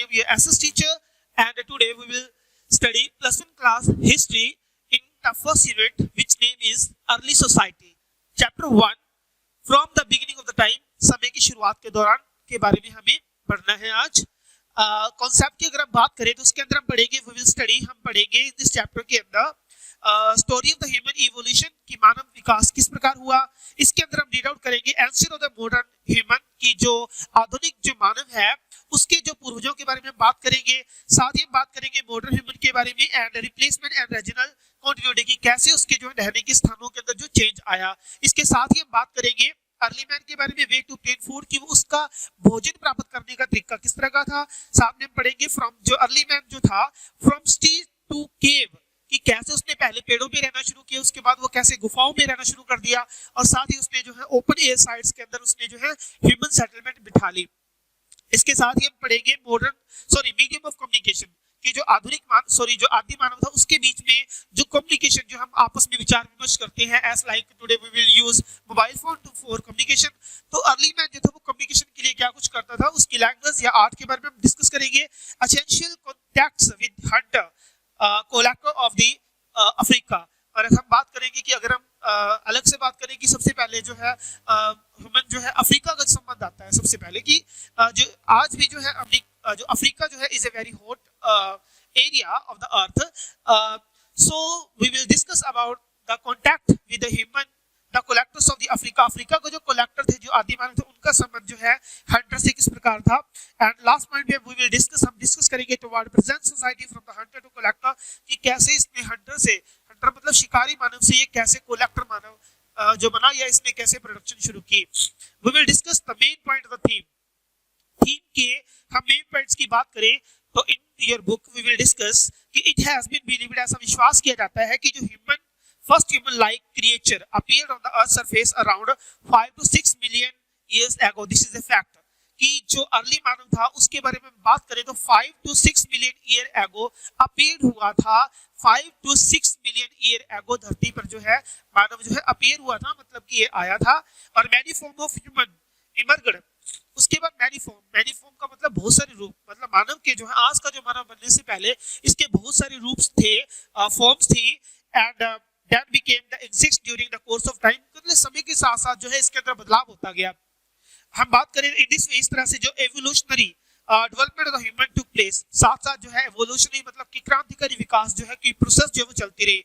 am your SS teacher, and today we will study plus 1 class history in the first unit, which name is early society. Chapter 1 from the beginning of the time, समय की शुरुआत के दौरान के बारे में हमें पढ़ना है आज. कॉन्सेप्ट की अगर हम बात करें तो उसके अंदर हम पढ़ेंगे, we will study, हम पढ़ेंगे इस चैप्टर के अंदर story of the human evolution की मानव विकास किस प्रकार हुआ. इसके अंदर हम रीड आउट करेंगे ancestor of the modern human की जो आधुनिक जो मानव है उसके जो पूर्वजों के बारे में बात करेंगे. साथ ही हम बात करेंगे मॉडर्न ह्यूमन के बारे में and replacement and regional continuity की, कैसे उसके जो रहने के स्थानों के अंदर जो चेंज आया. इसके साथ ही हम बात करेंगे अर्ली मैन के बारे में, वे टू प्लेन फूड की उसका भोजन प्राप्त करने का तरीका किस तरह का था. साथ में हम पढ़ेंगे फ्रॉम जो अर्ली मैन जो था फ्रॉम स्टील टू केव कि कैसे उसने पहले पेड़ों पे रहना शुरू किया, उसके बाद वो कैसे गुफाओं में रहना शुरू कर दिया, और साथ ही उसने जो है ओपन एयर साइट्स के अंदर उसने जो है ह्यूमन सेटलमेंट बिठा ली. इसके साथ ही हम पढ़ेंगे मीडियम ऑफ कम्युनिकेशन कि जो जो आदि मानव था उसके बीच में जो कम्युनिकेशन जो हम आपस में विचार विमर्श करते हैं, as like today we will use mobile phone for communication. तो अर्ली मैन जो था वो कम्युनिकेशन के लिए क्या कुछ करता था, उसकी लैंग्वेज या आर्ट के बारे में हम डिस्कस करेंगे. Essential contacts with hunter collector of the Africa. और हम बात करेंगे कि अगर हम अलग से बात करें कि सबसे पहले जो है ह्यूमन जो है अफ्रीका का संबंध आता है सबसे पहले कि जो आज भी जो है जो अफ्रीका जो है is a very hot area of the earth. So we will discuss about the contact with the human the collectors of the Africa. Africa को जो कोलैक्टर थे, जो आदि मानव थे, उनका संबंध जो है हंटर से किस प्रकार था. एंड लास्ट पॉइंट पे वी विल डिस्कस करेंगे toward present society from the hunter to collector कि कैसे इसने हंटर मतलब शिकारी मानव से ये कैसे कोलैक्टर मानव जो बना या इसने कैसे प्रोडक्शन शुरू की. We will discuss the main point of the theme के हम मेन पॉइंट्स की बात करें तो in your book we will discuss कि इट हैज बीन बिलीव्ड, ऐसा विश्वास किया जाता है कि जो first human-like creature appeared on the Earth's surface around 5 to 6 million years ago. This is a fact. कि जो अर्ली मानव था उसके बारे में बात करें तो 5 to 6 million year ago appeared हुआ था. 5 to 6 million year ago धरती पर जो है मानव जो है appear हुआ था, मतलब कि ये आया था. और many form of human emerged. उसके बाद many form का मतलब बहुत सारे रूप, मतलब मानव के जो है आज का जो मानव बनने से पहले इसके बहुत सारे रूप थे, फॉर्म्स थी. And that became the exist during the course of time. मतलब समय के साथ साथ जो है इसके अंदर बदलाव होता गया. हम बात करें इस तरह से जो evolutionary development of the human took place, साथ साथ जो है एवोल्यूशनरी मतलब कि क्रांतिकारी विकास जो है कि प्रोसेस जो वो चलती रही.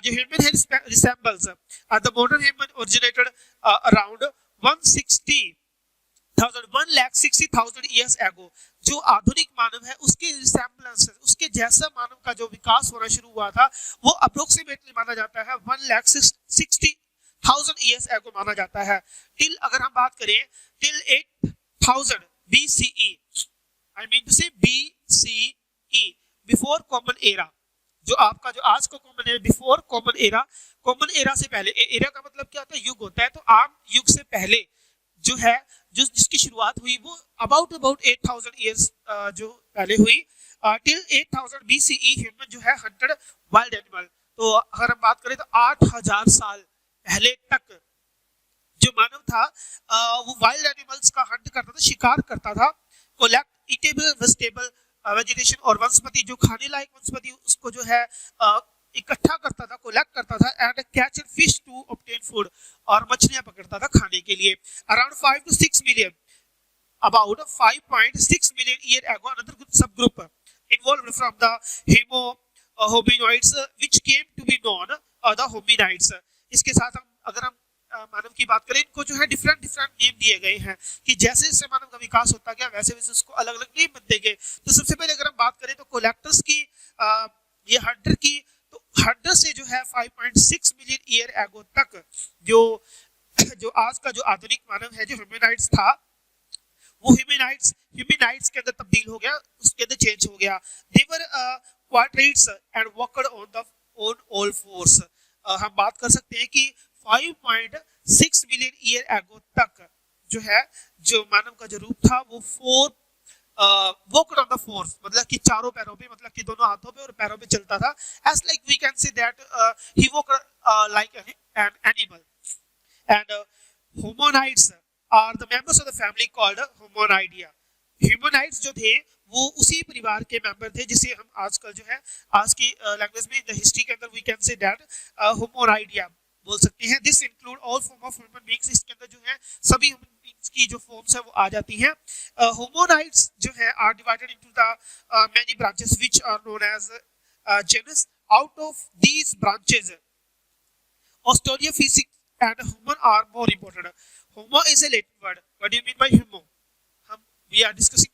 जो ह्यूमन है resembles the modern human originated around 1,60,000 years ago. जो आधुनिक मानव है उसके रिसेंबलेंस, उसके जैसा मानव का जो विकास होना शुरू हुआ था वो अप्रोक्सीमेटली माना जाता है 1,60,000 years ago माना जाता है. टिल अगर हम बात करें till 8,000 BCE, I mean to say BCE, before common era. जो आपका जो आज का common era, before common era से पहले. एरा का मतलब क्या होता है, युग होता है. तो आम युग से पहले जो है जिसकी शुरुआत हुई वो अबाउट 8,000 years जो पहले हुई. टिल 8,000 BCE ह्यूमन जो है हंटेड वाइल्ड एनिमल. तो अगर हम बात करें तो 8,000 साल पहले तक जो मानव था वो वाइल्ड एनिमल्स का हंट करता था, शिकार करता था. कोलेक्ट ईटेबल वेजिटेबल वेजिटेशन, और वनस्पति जो खाने लायक वनस्पति उसको जो है इकट्ठा करता था, कोलेक्ट करता था. And catch fish to obtain food, और मछलियां पकड़ता था खाने के लिए. Around 5 to 6 million, about 5.6 million year ago another subgroup evolved from the hominoids which came to be known the hominids. इसके साथ अगर हम मानव की बात करें, इनको जो है डिफरेंट नेम दिए गए हैं कि जैसे जैसे मानव का विकास होता गया वैसे वैसे उसको अलग अलग नेम बनते गए. तो सबसे पहले अगर हम बात करें तो कोलेक्टर्स की, ये हंटर की, तो हंटर से जो है 5.6 million year ago तक जो आज का जो आधुनिक मानव है जो ह्यूमनाइड्स था वो ह्यूमनाइड्स के अंदर तब्दील हो गया, उसके अंदर चेंज हो गया. They were quadrupeds and walked on all fours. हम बात कर सकते हैं कि 5.6 million year ago तक जो है जो मानव का जो रूप था वो वॉकड ऑन द फोर्स, मतलब कि चारों पैरों पे, मतलब कि दोनों हाथों पे और पैरों पे चलता था. As like we can say that he walked like an animal. And hominids are the members of the family called hominidia. Humanoids जो थे वो उसी परिवार के मेंबर थे जिसे हम आजकल जो है आज की लैंग्वेज में द हिस्ट्री के अंदर वी कैन से दैट होमोनाइडिया बोल सकते हैं। This include all form of human beings, इसके अंदर जो है सभी ह्यूमन बीइंग्स की जो फॉर्म्स है वो आ जाती हैं। होमोनाइड्स जो है are divided into the many branches which are known as genus. Out of these branches, Australopithecus and Homo are more important. Homo is a Latin word. What do you mean by Homo? We are discussing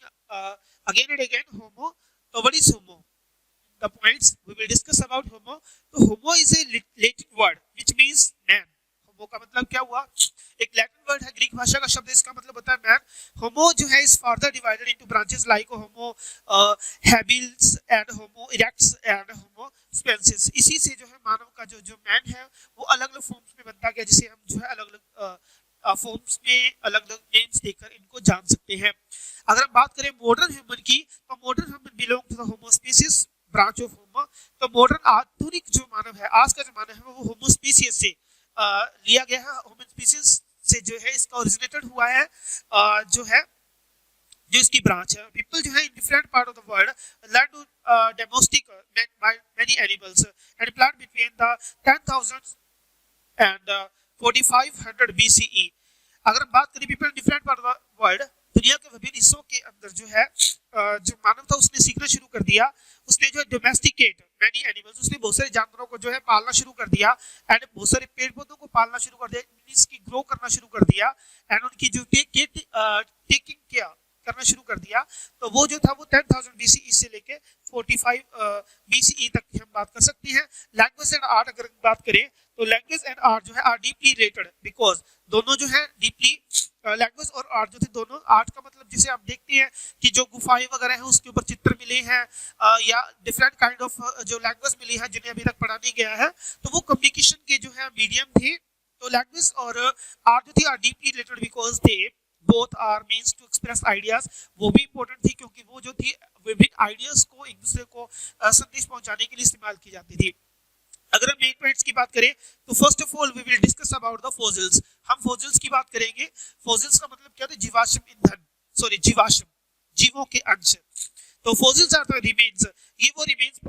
again and again Homo. So what is Homo? The points we will discuss about Homo. So Homo is a Latin word which means man. Homo का मतलब क्या हुआ? एक Latin word है, Greek भाषा का शब्द, इसका मतलब होता है मैन। होमो जो है is further divided into branches like homo habilis and homo erectus and homo sapiens. इसी से जो है मानव का जो मैन है वो अलग अलग फॉर्म्स में बनता गया, जिसे हम जो है अलग अलग फॉर्म्स में अलग अलग नेम्स देकर इनको जान सकते हैं। अगर हम बात करें मॉडर्न ह्यूमन की, तो modern human belong to the homo species branch of homo. तो मॉडर्न आधुनिक जो मानव है, आज का जो मानव है वो होमो स्पीसीज से लिया गया है। होमो स्पीसीज से जो है इसका ओरिजिनेटेड हुआ है, जो है जो इसकी ब्रांच है। पीपल जो है in different part of the world learn to domestic many animals and plant between the 10,000 and 4500 BCE। अगर हम बात करें people in different part of the world, दुनिया के विभिन्न हिस्सों के अंदर जो है जो मानव था उसने सीखना शुरू कर दिया। उसने जो है डोमेस्टिकेट मैनी एनिमल्स, उसने बहुत सारे जानवरों को जो है पालना शुरू कर दिया एंड बहुत सारे पेड़ पौधों को पालना शुरू कर दिया, इसकी ग्रो करना शुरू कर दिया एंड उनकी जो टेकिंग केयर करना शुरू कर दिया। तो वो जो था वो 10,000 BCE से लेके 45 BCE तक की हम बात कर सकते हैं। लैंग्वेज एंड आर्ट अगर बात करें तो लैंग्वेज एंड आर्ट जो है आर डीपली रिलेटेड, बिकॉज दोनों जो है डीपली लैंग्वेज और आर्ट जो थे दोनों, आर्ट का मतलब जिसे आप देखते हैं कि जो गुफाएं वगैरह हैं उसके ऊपर चित्र मिले हैं या डिफरेंट काइंड ऑफ जो लैंग्वेज मिली है जिन्हें अभी तक पढ़ा नहीं गया है, तो वो कम्युनिकेशन के जो है मीडियम थे। तो लैंग्वेज और आर्ट जो थी are deeply related because they both are means to express ideas. वो भी इंपॉर्टेंट थी क्योंकि वो जो थी विभिन्न आइडियाज को एक दूसरे को संदेश पहुंचाने के लिए इस्तेमाल की जाती थी। अगर हम मेन पॉइंट्स की बात करें तो first of all we will discuss about the fossils. हम फॉसिल्स की बात करेंगे। फॉसिल्स का मतलब क्या है? जीवाश्म ईंधन, सॉरी जीवाश्म, जीवों के अंश। तो फॉसिल्स आर द रिमेन्स, ये वो रिमेन्स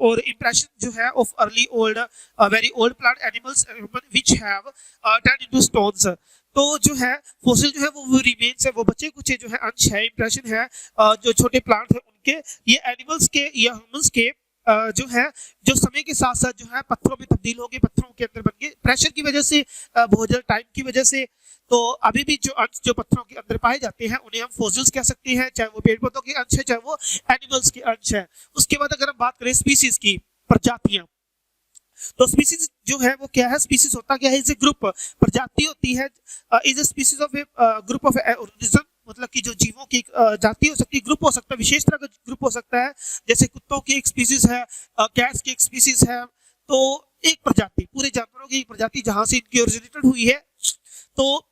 और इंप्रेशन जो है of early old very old plant animals which have turn into stones. तो जो है फॉसिल जो है वो रिमेन्स है, वो बचे कुछ जो है अंश है, इंप्रेशन है जो छोटे प्लांट है उनके, ये एनिमल्स के या ह्यूमंस के जो है जो समय के साथ साथ जो है पत्थरों में तब्दील हो गए, पत्थरों के अंदर बन गए प्रेशर की वजह से, बहुत ज्यादा टाइम की वजह से। तो अभी भी जो अंश जो पत्थरों के अंदर पाए जाते हैं उन्हें हम फॉसिल्स कह सकते हैं, चाहे वो पेड़ पौधों के अंश है चाहे वो एनिमल्स के अंश है। उसके बाद अगर हम बात करें स्पीसीज की, प्रजातियां, तो स्पीसीज जो है वो क्या है? स्पीसीज होता क्या है? इज ए ग्रुप, प्रजाति होती है, is a species of A group of organism, मतलब कि जो जीवों की जाति हो सकती है, ग्रुप हो सकता है, विशेष तरह का ग्रुप हो सकता है, जैसे कुत्तों की एक स्पीसीज है, कैट्स की एक स्पीसीज है। तो एक प्रजाति, पूरे जानवरों की एक प्रजाति जहां से इनकी ओरिजिनेटेड हुई है। तो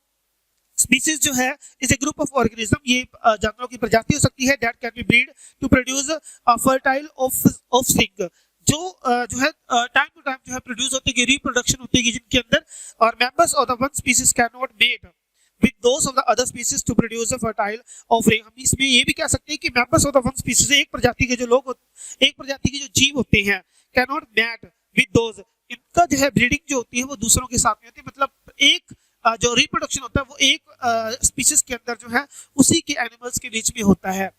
स्पीसीज जो है is a group of organism, ये जानवरों की प्रजाति हो सकती है that can be breed to produce fertile offspring, जो जो है टाइम टू टाइम जो है प्रोड्यूस होती है, रिप्रोडक्शन होती है जिनके अंदर, और members of the one species can not mate with those of the other species to produce a fertile offspring। हम इसमें ये भी कह सकते हैं कि members of the one species, एक प्रजाति के जो लोग, एक प्रजाति के जो जीव होते हैं, cannot mate with those, इनका जो है ब्रीडिंग जो होती है वो दूसरों के साथ में होती है, मतलब एक जो रिप्रोडक्शन होता है वो एक स्पीसीज के अंदर जो है उसी के एनिमल्स के बीच में होता है।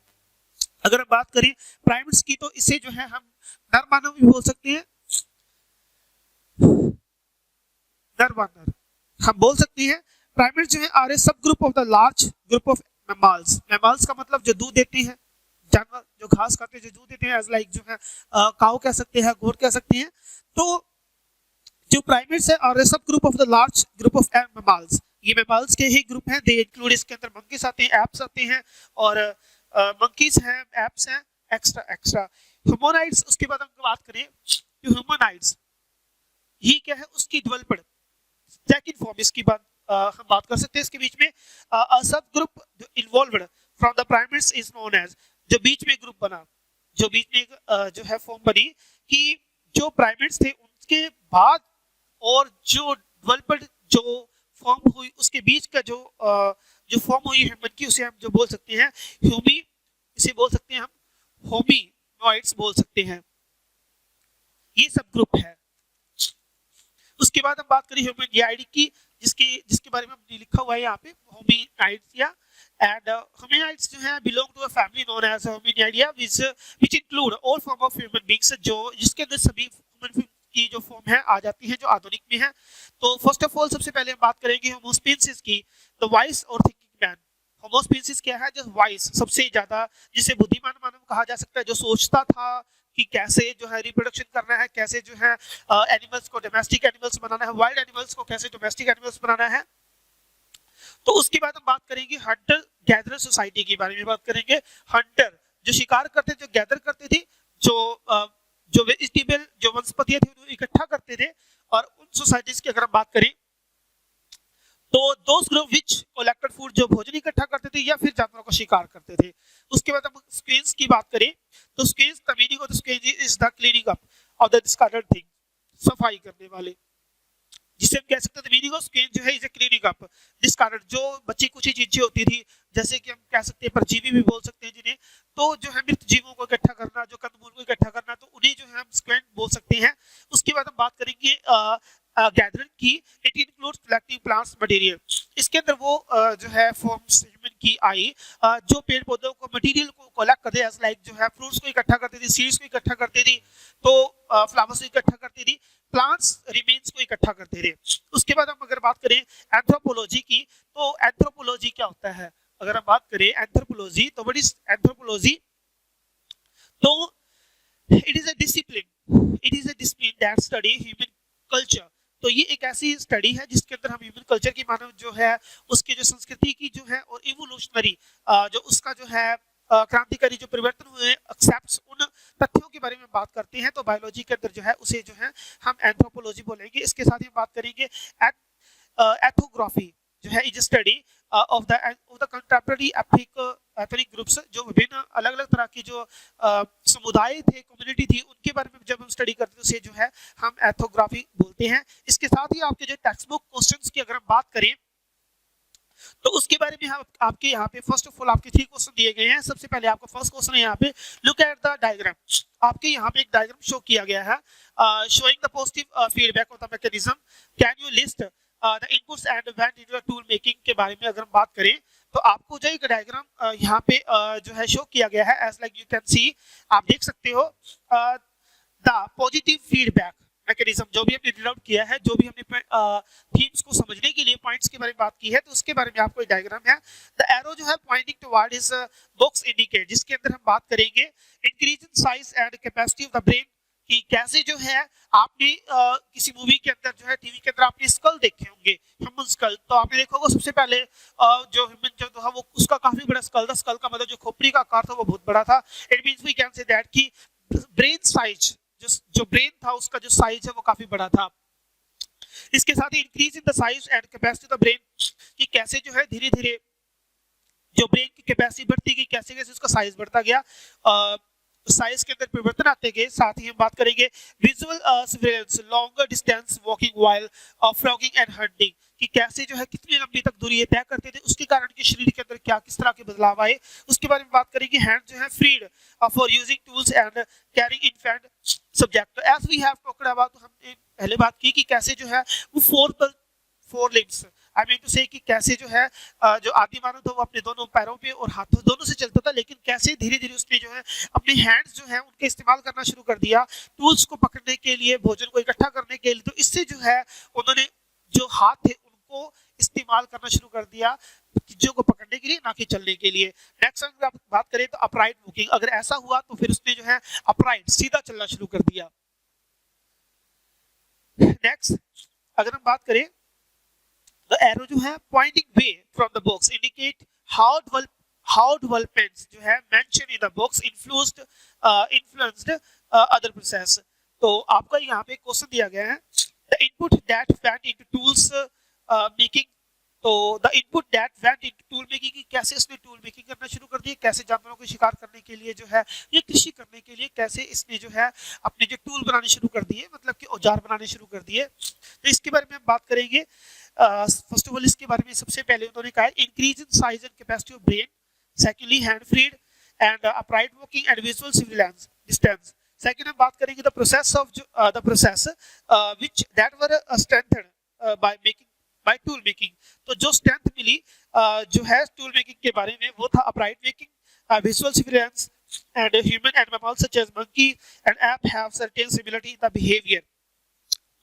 अगर हम बात करें प्राइमेट्स की, तो इसे जो है हम नर मानव भी बोल सकते हैं, नर मानव हम बोल सकते हैं। प्राइमेट्स जो है आर ए सब group of the large group of mammals. Mammals का मतलब जो दूध देते हैं जानवर, जो घास खाते हैं, जो दूध देते हैं, एज लाइक जो है काऊ कह सकते हैं, गोट कह सकते हैं। तो जो प्राइमेट्स है आर ए सब group of the large group of mammals, ये मैमल्स के ही ग्रुप हैं। दे इंक्लूड, इसके अंदर मंकीज आते हैं, एप्स आते हैं, और मंकीज हैं, एप्स हैं, एक्स्ट्रा एक्स्ट्रा। ह्यूमनॉइड्स, उसके बाद हम बात करें तो ह्यूमनॉइड्स ये क्या है? उसकी डेवलप्ड सेकंड फॉर्म, इसकी बात हम बात कर सकते हैं। इसके बीच में subgroup involved from the primates is known as, जो बीच में ग्रुप बना, जो बीच में जो है फॉर्म बनी कि जो प्राइमेट्स थे उनके बाद और जो डेवलप्ड जो फॉर्म हुई उसके बीच का जो फॉर्म हुई ह्यूमन की, उसे हम जो बोल सकते हैं ह्यूमी, इसे बोल सकते हैं हम होमिनॉइड्स बोल सकते हैं, ये सब ग्रुप है। उसके बाद हम बात करें होमिनिडाई की, जिसके बारे में लिखा हुआ है यहाँ पे होमिनाइड्स या एंड होमिनाइड्स जो है belong to a family known as hominidae which include all form of human beings, जो जिसके अंदर सभी ह्यूमन की जो फॉर्म है आ जाती है जो आधुनिक में है। तो फर्स्ट ऑफ ऑल सबसे पहले हम बात करेंगे होमोस्पेंसिस की, द वाइस और थिंकिंग मैन। होमोस्पेंसिस क्या है? जो वाइस, सबसे ज्यादा जिसे बुद्धिमान मानव कहा जा सकता है, जो सोचता था कि कैसे जो है रिप्रोडक्शन करना है, कैसे जो है एनिमल्स को डोमेस्टिक एनिमल्स बनाना है, वाइल्ड एनिमल्स को कैसे डोमेस्टिक एनिमल्स बनाना है। तो उसके बाद हम बात करेंगे हंटर गैदरर सोसाइटी के बारे में बात करेंगे। हंटर जो शिकार करते थे, जो गैदर करते थे, जो वेजिटेबल जो वनस्पतियां थी उन्हें इकट्ठा करते थे। और उन सोसाइटीज की अगर हम बात करें तो दोस ग्रुप विच कलेक्टेड फूड, जो भोजन इकट्ठा करते थे या फिर जानवरों का शिकार करते थे। उसके बाद हम स्क्वेंस की बात करें तो scavenge the meaning of the scavenge is the cleaning up of the discarded thing, सफाई करने वाले, जिसे हम कह सकते हैं मीनिंग ऑफ स्क्वेंस जो है इज क्लीनिंग अप डिस्कार्डेड, जो बची कुछ चीजें होती थी, जैसे कि हम कह सकते हैं परजीवी भी बोल सकते हैं जिन्हें, तो जो है मृत जीवों को इकट्ठा करना, जो कंदमूल को इकट्ठा करना, तो उन्हें जो है हम स्क्वेंस बोल सकते हैं। उसके बाद हम बात करेंगे गैदरिंग की, it includes collecting plants material. इसके अंदर वो जो है फॉर्म्स ह्यूमन की आई जो पेड़ पौधों को मटेरियल को कलेक्ट करते हैं, लाइक जो है फ्रूट्स को इकट्ठा करती थी, सीड्स को इकट्ठा करती थी, तो फ्लावर्स को इकट्ठा करती थी, प्लांट्स रिमेन्स को इकट्ठा करते थे। उसके बाद हम अगर बात करें एंथ्रोपोलॉजी की, तो एंथ्रोपोलॉजी क्या होता है? अगर हम बात करें एंथ्रोपोलॉजी, तो व्हाट इज एंथ्रोपोलॉजी? तो it is a discipline that study human culture. तो ये एक ऐसी स्टडी है जिसके अंदर हम ह्यूमन कल्चर की, मानव जो है उसकी जो संस्कृति की जो है और इवोल्यूशनरी जो उसका जो है क्रांतिकारी जो परिवर्तन हुए एक्सेप्ट्स, उन तथ्यों के बारे में बात करते हैं। तो बायोलॉजी के अंदर जो है उसे जो है हम एंथ्रोपोलॉजी बोलेंगे। इसके साथ ही हम बात करेंगे एथोग्राफी, जो है is study of the contemporary ethnic groups, जो विभिन्न अलग अलग तरह की जो समुदाय थे, कम्युनिटी थी, उनके बारे में जब हम स्टडी करते हैं उसे जो है हम एथोग्राफी बोलते हैं। इसके साथ ही आपके जो टेक्स्ट बुक क्वेश्चंस की अगर हम बात करें तो उसके बारे में हम आपके यहाँ पे फर्स्ट ऑफ ऑल आपके 3 क्वेश्चन दिए गए हैं। सबसे पहले आपका फर्स्ट क्वेश्चन है यहाँ पे, लुक एट द डायग्राम। आपके यहाँ पे एक डायग्राम शो किया गया है showing the positive feedback of the mechanism, can you list the inputs and went into the tool making के बारे में अगर हम बात करें तो आपको जो एक डायग्राम यहाँ पे जो है शो किया गया है, as like you can see, आप देख सकते हो द पॉजिटिव फीडबैक मैकेनिज्म, जो भी हमने रीड आउट किया है, जो भी हमने थीम्स को समझने के लिए पॉइंट्स के बारे में बात की है, तो उसके बारे में आपको एक डायग्राम है। द एरो जो है pointing toward his box indicate, जिसके अंदर हम बात करेंगे increase in size and capacity of the brain, कि कैसे जो है आपने किसी मूवी के अंदर जो है टीवी के अंदर आपने स्कल देखे होंगे, ह्यूमन स्कल, तो आपने देखा होगा सबसे पहले जो ह्यूमन जो था वो उसका काफी बड़ा स्कल था। स्कल का मतलब जो खोपड़ी का आकार था वो बहुत बड़ा था। It means we can say that कि ब्रेन साइज, जो ब्रेन था उसका जो साइज है वो काफी बड़ा था। इसके साथ ही increase in the size and capacity of the brain, कि कैसे जो है धीरे धीरे जो ब्रेन की कैपेसिटी बढ़ती गई, कैसे कैसे उसका साइज बढ़ता गया, साइज के अंदर परिवर्तन आते गए। साथ ही हम बात करेंगे visual surveillance, longer distance walking while frogging and hunting, कि कैसे जो है कितनी लंबी तक दूरी तय करते थे, उसके कारण के शरीर के अंदर क्या किस तरह के बदलाव आए, उसके बारे में बात करेंगे। हैंड जो है freed for using tools and carrying infant subject, as we have talked about, हमने पहले बात की कि कैसे जो है वो four limbs, I mean to say कि कैसे जो है जो आदि मानव था वो अपने दोनों पैरों पे और हाथों दोनों से चलता था, लेकिन कैसे धीरे धीरे उसने जो है अपने हैंड्स जो है उनके इस्तेमाल करना शुरू कर दिया टूल्स को पकड़ने के लिए, भोजन को इकट्ठा करने के लिए। तो इससे जो है उन्होंने जो हाथ थे उनको इस्तेमाल करना शुरू कर दिया चीजों को पकड़ने के लिए, ना कि चलने के लिए। नेक्स्ट अगर आप बात करें तो अपराइट वॉकिंग, अगर ऐसा हुआ तो फिर उसने जो है अपराइट सीधा चलना शुरू कर दिया। नेक्स्ट अगर हम बात करें the arrow जो है pointing way from the box indicate how developments जो है mentioned in the box influenced other process। तो आपका यहाँ पे क्वेश्चन दिया गया है the input that went into tools making, तो the input that went into tool making, की कैसे इसने टूल मेकिंग करना शुरू कर दिया, कैसे जानवरों को शिकार करने के लिए जो है ये कृषि करने के लिए कैसे इसने जो है अपने जो टूल बनाने शुरू कर दिए, मतलब कि औजार बनाने शुरू कर दिए। तो इसके बारे में हम बात करेंगे। फर्स्ट ऑफ ऑल इसके बारे में सबसे पहले उन्होंने कहा increase in size and capacity of brain, secondly hand freed and upright walking and visual civil distance. Second हम बात करेंगे the process of the process which that were strengthened by making by tool making. तो जो strength मिली जो है tool making के बारे में वो था upright walking, visual surveillance and human and mammals such as monkey and ape have certain similarity in the behavior.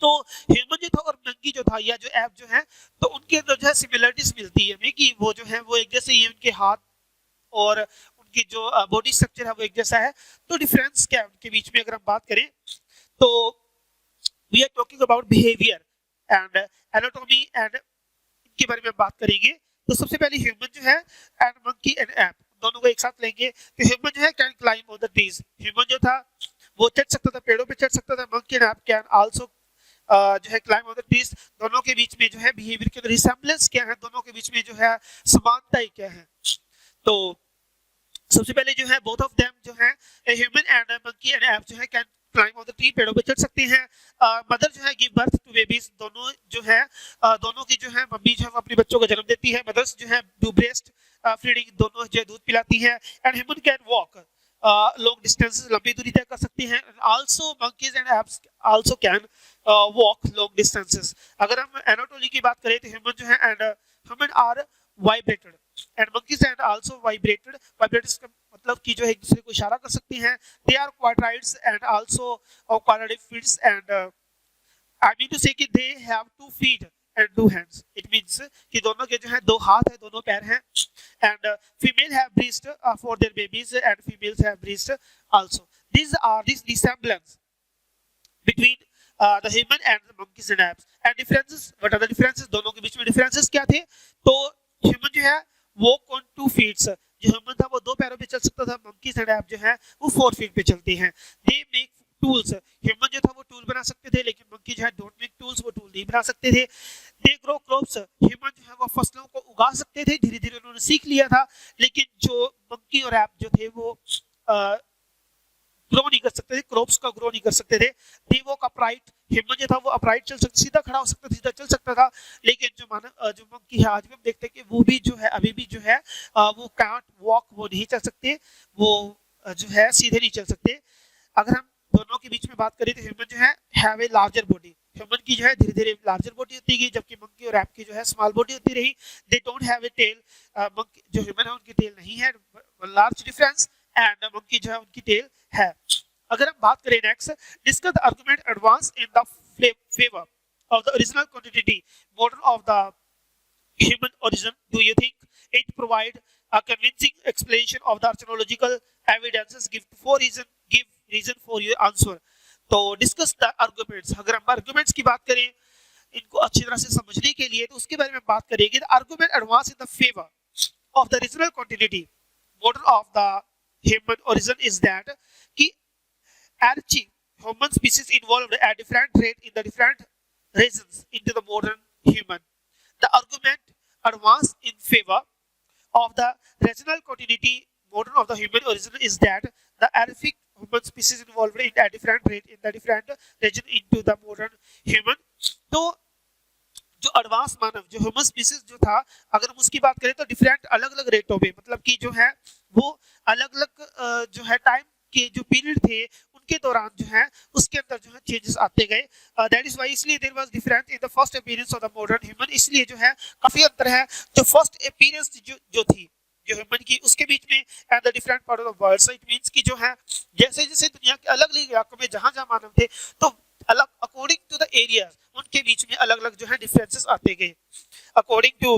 तो ह्यूमन जो था और मंकी जो था या जो ऐप जो है तो उनके अंदर जो है सिमिलरिटीज मिलती है हमें कि वो जो है वो एक जैसे ही उनके हाथ और उनकी जो बॉडी स्ट्रक्चर है वो एक जैसा है. तो डिफरेंस क्या है उनके बीच में अगर हम बात करें तो we are talking about behaviour and anatomy and इनके बारे में बात करेंगे. तो सबसे पहले ह्यूमन जो है एंड मंकी एंड ऐप दोनों को एक साथ लेंगे. तो ह्यूमन जो है can climb on the trees. Human जो था वो चढ़ सकता था, पेड़ों पे चढ़ सकता था. Monkey and app can also जो है क्लाइंब ऑन द ट्रीज. दोनों के बीच में जो है बिहेवियर के रिसेम्बलेंस क्या है, दोनों के बीच में जो है समानता क्या है. तो सबसे पहले जो है बोथ ऑफ देम जो है human and monkey and app जो है can climb on the tree, पेड़ों पे चढ़ सकते हैं. मदर जो है गिव बर्थ टू बेबीज. दोनों जो है दोनों की जो है मम्मी जो है वो अपने बच्चों को जन्म देती है. मदर्स जो है डू ब्रेस्ट फीडिंग, दोनों जो है दूध पिलाती है. And human can walk long distances, लंबी दूरी तय कर सकते हैं. Also monkeys and apps also can walk long distances. अगर हम एनाटोमी की बात करें तो ह्यूमन जो है and human are vibrated and monkeys and also vibrated. Vibrators का मतलब कि जो है एक दूसरे को इशारा कर सकते हैं. They are quadrides and also quadrupeds and I mean to say कि they have 2 feet and 2 hands. It means कि दोनों के जो है 2 हाथ है, दोनों पैर हैं. And female have breast for their babies and females have breast also. These are this resemblance between the human and the monkeys and apes. And differences, what are the differences? दोनों के बीच में differences क्या थे? तो human जो है walk on 2 feet. जो human था वो 2 पैरों पे चल सकता था. मंकीज एंड ऐप जो है वो 4 फीट पे चलते हैं. They make tools. ह्यूमन जो था वो टूल बना सकते थे लेकिन मंकी जो है डोंट मेक टूल्स, वो टूल नहीं बना सकते थे. They grow crops. ह्यूमन जो है वो फसलों को उगा सकते थे, धीरे धीरे उन्होंने सीख लिया था. लेकिन जो मंकी और ऐप जो थे वो ग्रो नहीं कर सकते थे, क्रॉप्स का ग्रो नहीं कर सकते थे. They walk upright. ह्यूमन जो था वो अपराइट चल सकता, सीधा खड़ा हो सकता, सीधा चल सकता था. लेकिन जो मानव जो मंकी है आज भी हम देखते हैं कि वो भी जो है अभी भी जो है वो कांट वॉक, वो नहीं चल सकते, वो जो है सीधे नहीं चल सकते. अगर हम दोनों के बीच में बात करें तो ह्यूमन जो है have a larger body. Human की जो है धीरे धीरे लार्जर बॉडी होती गई जबकि मंकी और ऐप की जो है स्मॉल बॉडी होती रही. They don't have a tail. Monkey जो ह्यूमन है उनकी टेल नहीं है, लार्ज डिफरेंस. एंड मंकी जो है उनकी टेल है. अगर हम बात करें next, discuss the argument advance in the favour of the original quantity model of the human origin. Do you think it provide a convincing explanation of the archaeological evidences? Give reason for your answer. तो discuss the arguments. अगर हम arguments की बात करें इनको अच्छी तरह से समझने के लिए तो उसके बारे में बात करेंगे. The argument advance in the favour of the original quantity model of the human origin is that कि archie human species involved at different rate in the different regions into the modern human. The argument advanced in favor of the regional continuity model of the human origin is that the Arabic human species involved in a different rate in the different region into the modern human. तो जो advance मानव जो human species जो था अगर हम उसकी बात करें तो डिफरेंट अलग अलग रेटों पे मतलब कि जो है वो अलग अलग जो है टाइम के जो पीरियड थे उनके दौरान जो है उसके अंदर जो है चेंजेस आते गए. दैट इज व्हाई इसलिए there was difference in the first appearance of the modern human. इसलिए जो है काफी अंतर है जो फर्स्ट अपीयरेंस जो थी जो ह्यूमन की उसके बीच में and the different part of the world. So it means कि जो है जैसे जैसे दुनिया के अलग अलग इलाकों में जहां जहां मानव थे तो अलग अकॉर्डिंग टू द एरिया उनके बीच में अलग अलग जो है डिफरेंसेस आते गए. अकॉर्डिंग टू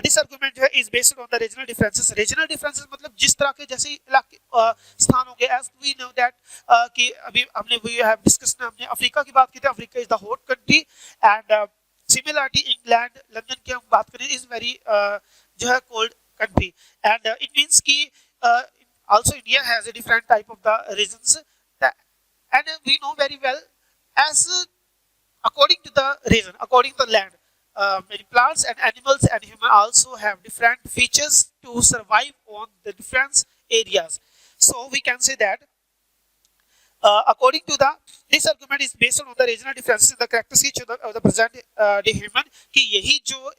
दिस आर्गुमेंट जो है is based on the regional differences. Regional differences मतलब जिस तरह के जैसे इलाके स्थान हो गए एज वी नो दैट कि अभी हमने वी हैव डिस्कस ना हमने अफ्रीका की बात की थी. Africa is the hot country and similarity England London की हम बात करें इज वेरी जो है cold country and it means ki also India has a different type of the regions and we know very well as according to the region according to the land many plants and animals and human also have different features to survive on the different areas. So we can say that According to this argument is based on the regional differences in the characteristics of the present day human, कि यही जो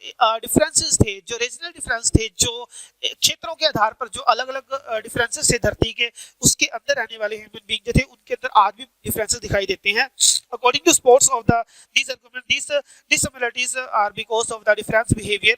differences थे, जो regional difference थे, जो क्षेत्रों के आधार पर जो अलग अलग differences थे धरती के, उसके अंदर रहने वाले human being जो थे उनके अंदर आज भी differences दिखाई देते हैं. According to sports of these arguments, these dissimilarities are because of the different behavior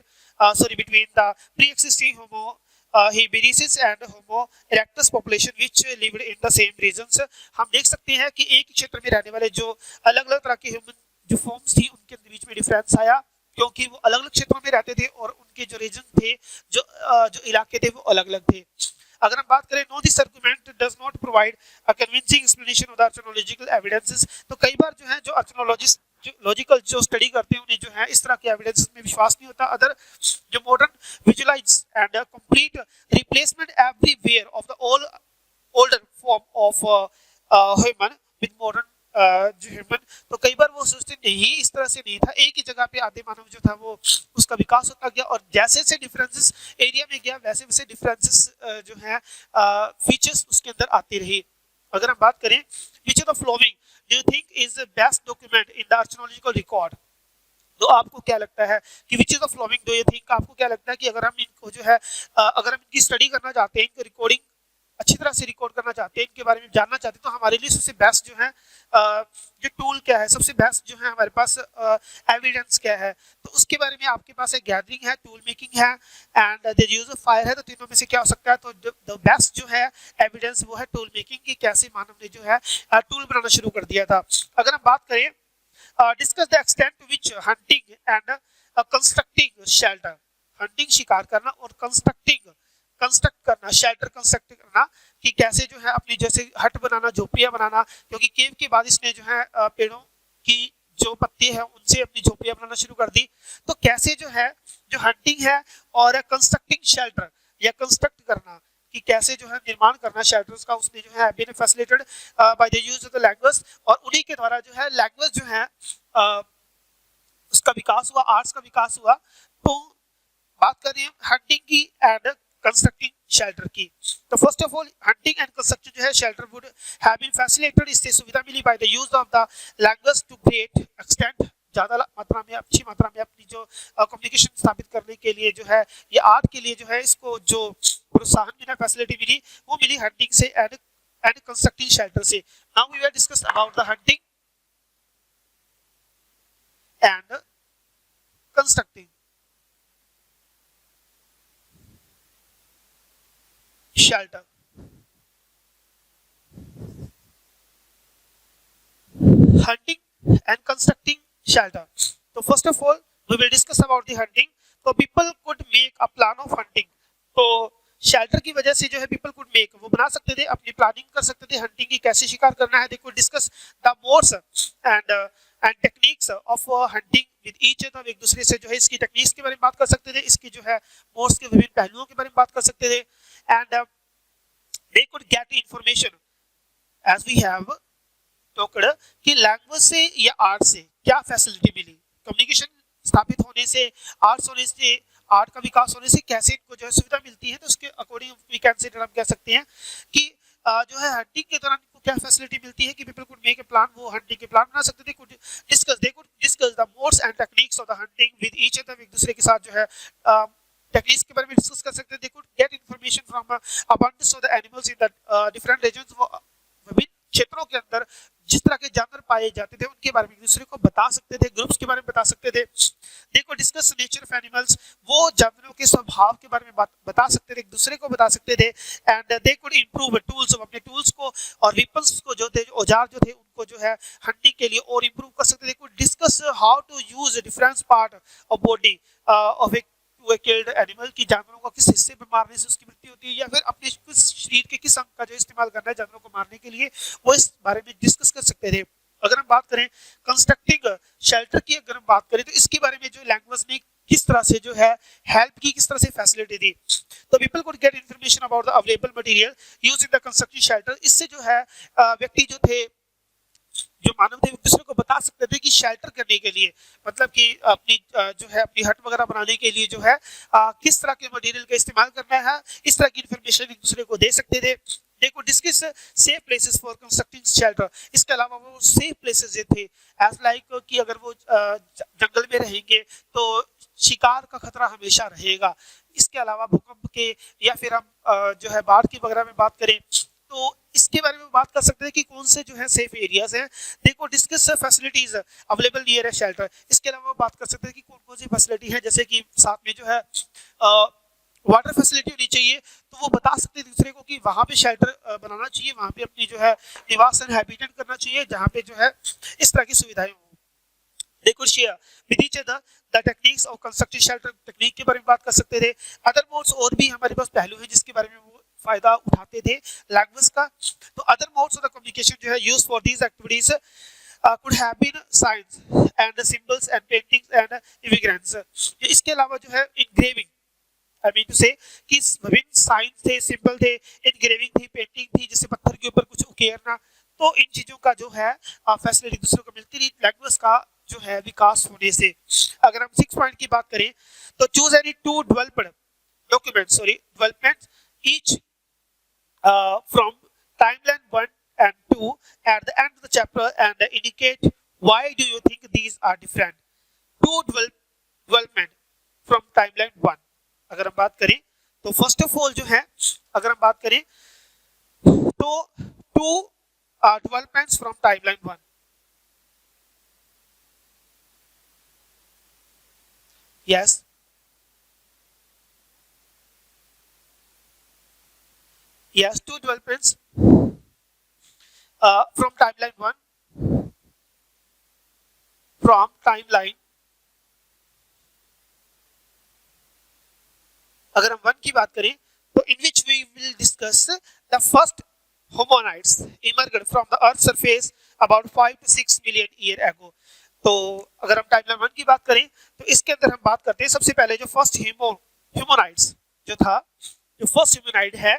between the pre-existing Homo Habilis and Homo erectus population which lived in the same regions. हम देख सकते हैं कि एक क्षेत्र में रहने वाले जो अलग अलग तरह के ह्यूमन जो फॉर्म्स थी उनके बीच में डिफरेंस आया, क्योंकि वो अलग अलग क्षेत्रों में रहते थे और उनके जो रीजन थे, जो इलाके थे, वो अलग अलग थे. अगर हम बात करें, no this argument does not provide a convincing explanation of the archaeological evidences. तो कई बार जो है जो आर्कियोलॉजिस्ट लॉजिकल जो स्टडी करते हैं उन्हें जो है इस तरह के एविडेंसेस में विश्वास नहीं होता. अदर जो modern visualise and complete replacement everywhere of the older form of human with modern जो ह्यूमन, तो कई बार वो सोचते नहीं, इस तरह से नहीं था. एक ही जगह पे आदि मानव जो था वो उसका विकास होता गया और जैसे जैसे डिफरेंसेस एरिया में गया वैसे वैसे डिफरेंसेस जो है फीचर्स उसके अंदर आती रही. अगर हम बात करें which of the following do you think is the best document in the archaeological record, तो आपको क्या लगता है कि which of the following do you think, आपको क्या लगता है कि अगर हम इनको जो है अगर हम इनकी स्टडी करना चाहते हैं, इनको रिकॉर्डिंग अच्छी तरह से रिकॉर्ड करना चाहते हैं, इनके बारे में जानना चाहते हैं, तो हमारे लिए सबसे बेस्ट जो है जो टूल क्या है, सबसे बेस्ट जो है हमारे पास एविडेंस क्या है, तो उसके बारे में आपके पास एक गैदरिंग है, टूल मेकिंग है and the use of fire है. तो तीनों में से क्या हो सकता है, तो द बेस्ट जो है एविडेंस वो है टूल मेकिंग की, कैसे मानव ने जो है टूल बनाना शुरू कर दिया था. अगर हम बात करें discuss the extent to which hunting and constructing shelter, hunting शिकार करना और कंस्ट्रक्ट करना, शेल्टर कंस्ट्रक्ट करना, कि कैसे जो है अपनी जैसे हट बनाना, झोपड़ियां बनाना, क्योंकि केव के बाद इसने जो है पेड़ों की जो पत्ती है उनसे अपनी झोपड़ियां बनाना शुरू कर दी. तो कैसे जो है जो हंटिंग है और कंस्ट्रक्टिंग शेल्टर या कंस्ट्रक्ट करना, कि कैसे जो है निर्माण करना शेल्टर्स का, उसने जो है been facilitated by the use of the language, और उन्हीं के द्वारा जो है लैंग्वेज जो है उसका विकास हुआ, आर्ट्स का विकास हुआ. तो बात कर रहे हैं हंटिंग की एंड कंस्ट्रक्टिंग शेल्टर की. तो first of all hunting and construction जो है shelter would have been facilitated, इससे सुविधा मिली by the use of the language to great extent, ज्यादा मात्रा में, अच्छी मात्रा में अपनी जो कम्युनिकेशन स्थापित करने के लिए जो है, ये आर्ट के लिए जो है इसको जो प्रोत्साहन मिला, फैसिलिटी मिली, वो मिली हंटिंग से एंड कंस्ट्रक्टिंग शेल्टर से. Now we will discuss about the hunting and constructing shelter. Hunting and constructing shelter. So first of all we will discuss about the hunting. So people could make a plan of hunting. तो shelter की वजह से जो है people could make, वो बना सकते थे, अपनी प्लानिंग कर सकते थे हंटिंग की, कैसे शिकार करना है. They could discuss the modes and techniques of hunting with each other, एक दूसरे से जो है इसकी टेक्निक्स के बारे में बात कर सकते थे, इसकी जो है मोड्स के विभिन्न पहलुओं के बारे में बात कर सकते थे. And they could get information as we have talked कि लैंग्वेज से या आर्ट से क्या फैसिलिटी मिली, कम्युनिकेशन स्थापित होने से, आर्ट्स होने से, आर्ट का विकास होने से कैसे इनको जो है सुविधा मिलती है. तो उसके अकॉर्डिंग वी कैन से हम कह सकते हैं कि जो है हंटिंग के दौरान इनको क्या फैसिलिटी मिलती है कि people could make a plan, वो हंटिंग के प्लान बना सकते थे. They could discuss the modes and techniques of the hunting with each other, एक दूसरे के साथ जो है टेक्निक्स के बारे में डिस्कस कर सकते हैं. They could get information from abundance of the animals in the different reasons, वो विभिन्न क्षेत्रों के अंदर जिस तरह के जानवर पाए जाते थे उनके बारे में एक दूसरे को बता सकते थे, ग्रुप्स के बारे में बता सकते थे. They could discuss nature of animals, वो जानवरों के स्वभाव के बारे में बता सकते थे, एक दूसरे को बता सकते थे. And they could improve tools, अपने टूल्स को और वेपन्स को जो थे, औजार जो थे उनको जो है हंटिंग के लिए और इंप्रूव कर सकते थे. They could discuss how to use different part of body of a killed animal, की जानवरों को किस हिस्से पे मारने से उसकी मृत्यु होती है, या फिर अपने शरीर के किस अंग का जो इस्तेमाल करना है जानवरों को मारने के लिए, वो इस बारे में डिस्कस कर सकते थे. अगर हम बात करें कंस्ट्रक्टिंग शेल्टर की, अगर हम बात करें तो इसके बारे में जो लैंग्वेज ने किस तरह से जो है हेल्प की, किस तरह से फैसिलिटी दी. तो people could get information about the available material used in the constructing shelter. इससे जो है व्यक्ति जो थे, जो मानव थे, एक दूसरे को बता सकते थे कि शेल्टर करने के लिए, मतलब कि अपनी जो है अपनी हट वगैरह बनाने के लिए जो है किस तरह के मटेरियल का इस्तेमाल करना है, इस तरह की इंफॉर्मेशन एक दूसरे को दे सकते थे. they could discuss safe places for constructing shelter. इसके अलावा वो safe places जो थे as like कि अगर वो जंगल में रहेंगे तो शिकार का खतरा हमेशा रहेगा। इसके अलावा भूकंप के या फिर हम जो है बाढ़ की वगैरह में बात करें तो इसके बारे में बात कर सकते हैं कि कौन से जो है सेफ एरियाज हैं। देखो discuss facilities available near shelter. इसके अलावा बात कर सकते हैं कि कौन कौन सी फैसिलिटी है, जैसे कि साथ में जो है वाटर फैसिलिटी होनी चाहिए, तो वो बता सकते हैं दूसरे को कि वहां पे शेल्टर बनाना चाहिए, वहां पे अपनी जो है निवास हैबिटेट करना चाहिए जहां पे जो है इस तरह की सुविधाएं हो। देखो share with each other the techniques of constructive shelter technique के बारे में बात कर सकते थे। अदर मोड्स और भी हमारे पास पहलू है जिसके बारे में वो फायदा उठाते थे लैंग्वेज का। तो other modes of the communication जो है used for these activities could have been signs and symbols and paintings and immigrants। इसके अलावा जो है engraving I mean to say कि विभिन्न साइंस थे, सिंबल थे, इंग्रेविंग थी, पेंटिंग थी, जैसे पत्थर के ऊपर कुछ उकेरना, तो इन चीजों का जो है फैसिलिटी दूसरों को मिलती रही लैंग्वेज का जो है विकास होने से। अगर हम 6 पॉइंट की बात करें तो choose any two development each from timeline 1 and 2 at the end of the chapter and indicate why do you think these are different। two development from timeline 1 अगर हम बात करें तो फर्स्ट ऑफ ऑल जो है अगर हम बात करें तो two developments from timeline 1। yes yes two developments from timeline 1 from timeline अगर हम 1 की बात करें तो in which we will discuss the first hominids emerged from the earth surface about 5 to 6 million year ago। तो अगर हम टाइमलाइन 1 की बात करें तो इसके अंदर हम बात करते हैं सबसे पहले जो फर्स्ट ह्यूमनाइड्स जो था, जो फर्स्ट ह्यूमनाइड है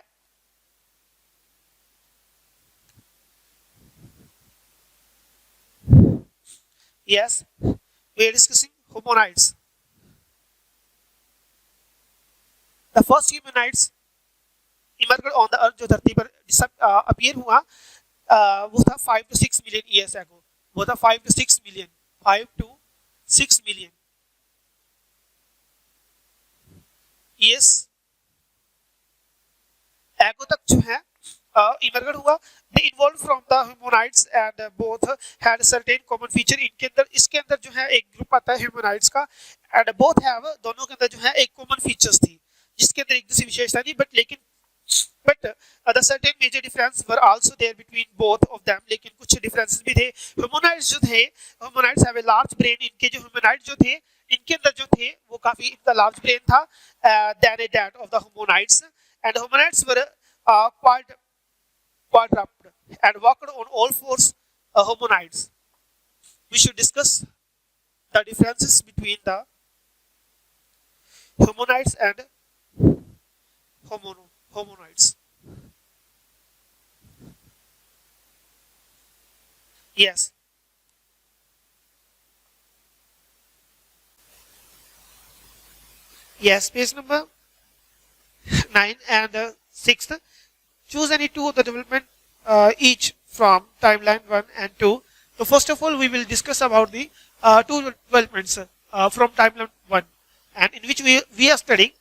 yes we are discussing hominids। the first humanoids emerged on the earth जो धरती पर अपीयर हुआ वो था 5 to 6 million years ago। वो था 5 to 6 million 5 to 6 million years ago तक जो है इमर्गड हुआ। they evolved from the humanoids and both had certain common feature। इनके अंदर इसके अंदर जो है एक ग्रुप आता है humanoids का and both have दोनों के अंदर जो है एक common features थी जिसके अंदर एक दूसरी विशेषता थी but the certain major difference were also there between both of them। लेकिन कुछ differences भी थे। humanoids जो थे humanoids have a large brain। इनके जो humanoids जो थे इनके अंदर जो थे वो काफी इनका large brain था than that of the hominids and hominids were quadruped and walked on all fours hominids। we should discuss the differences between the hominids and hominoids। yes yes page number 9 and 6th choose any two of the development each from timeline 1 and 2। so first of all we will discuss about the two developments from timeline 1 and in which we are studying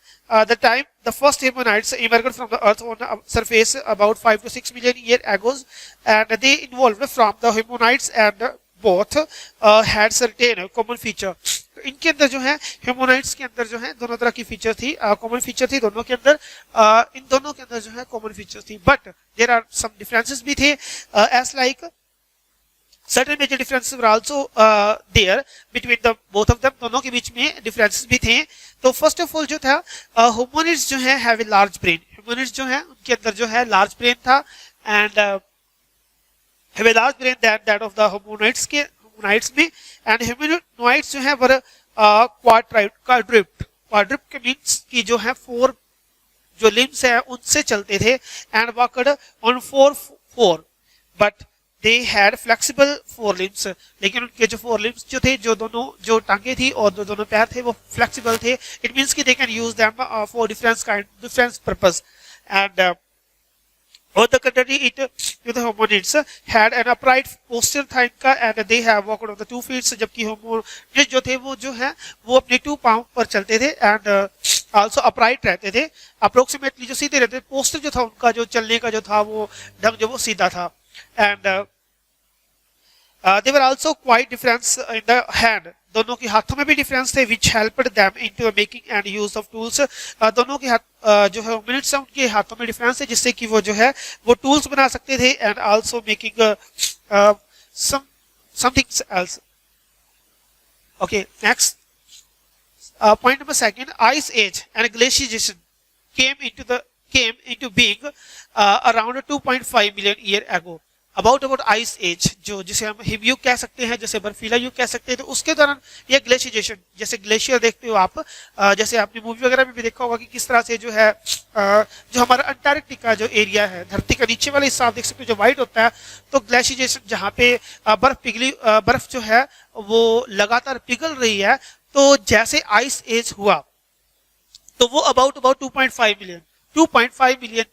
the first humanoids emerged from the earth on the surface about 5 to 6 million year ago and they evolved from the humanoids and both had certain common feature। तो इनके अंदर जो है humanoids के अंदर जो है दोनों तरह की फीचर थी, कॉमन फीचर थी दोनों के अंदर। इन दोनों के अंदर जो है कॉमन फीचर्स थी but there are some differences भी थे as like certain major differences were also there between the both of them। दोनों के बीच में differences भी थे। तो first of all जो था hominids जो है have a large brain। hominids जो है उनके अंदर जो है large brain था and have a large brain than that of the hominids के hominids में and humanoids जो है were quadruped के means कि जो है 4 जो limbs है उनसे चलते थे and walked on 4 but they had flexible 4 limbs। लेकिन उनके जो 4 limbs जो थे जो टांगे थी और जो दोनों पैर थे वो flexible थे। it means कि they can use them for different purpose and On the contrary, it the hominids had an upright posture था इनका and they have walked on the 2 feet. जबकि hominids जो थे वो जो है वो अपने 2 पाँव पर चलते थे and also upright रहते थे. Approximately जो सीधे रहते थे. Posture जो था उनका जो चलने का जो था वो ढंग जो वो सीधा था. And they were also quite difference in the hand. दोनों के हाथों में भी डिफरेंस थे which helped them into making and use of tools. दोनों के हाथ जो है मिनट्स है उनके हाथों में डिफरेंस है जिससे कि वो जो है वो टूल्स बना सकते थे and also making something else. Okay, next point number 2, ice age and glaciation came into being around 2.5 million year ago. About ice age जो जिसे हम हिमयुग कह सकते हैं, जैसे बर्फीला युग कह सकते हैं, तो उसके दौरान ये ग्लेशिएशन, जैसे ग्लेशियर देखते हो आप, जैसे आपने मूवी वगैरह में भी देखा होगा कि किस तरह से जो है जो हमारा अंटार्कटिका जो एरिया है, धरती का नीचे वाला हिस्सा आप देख सकते हो जो व्हाइट होता है, तो ग्लेशिएशन जहाँ पे बर्फ जो है वो लगातार पिघल रही है, तो जैसे आइस एज हुआ तो वो अबाउट 2.5 मिलियन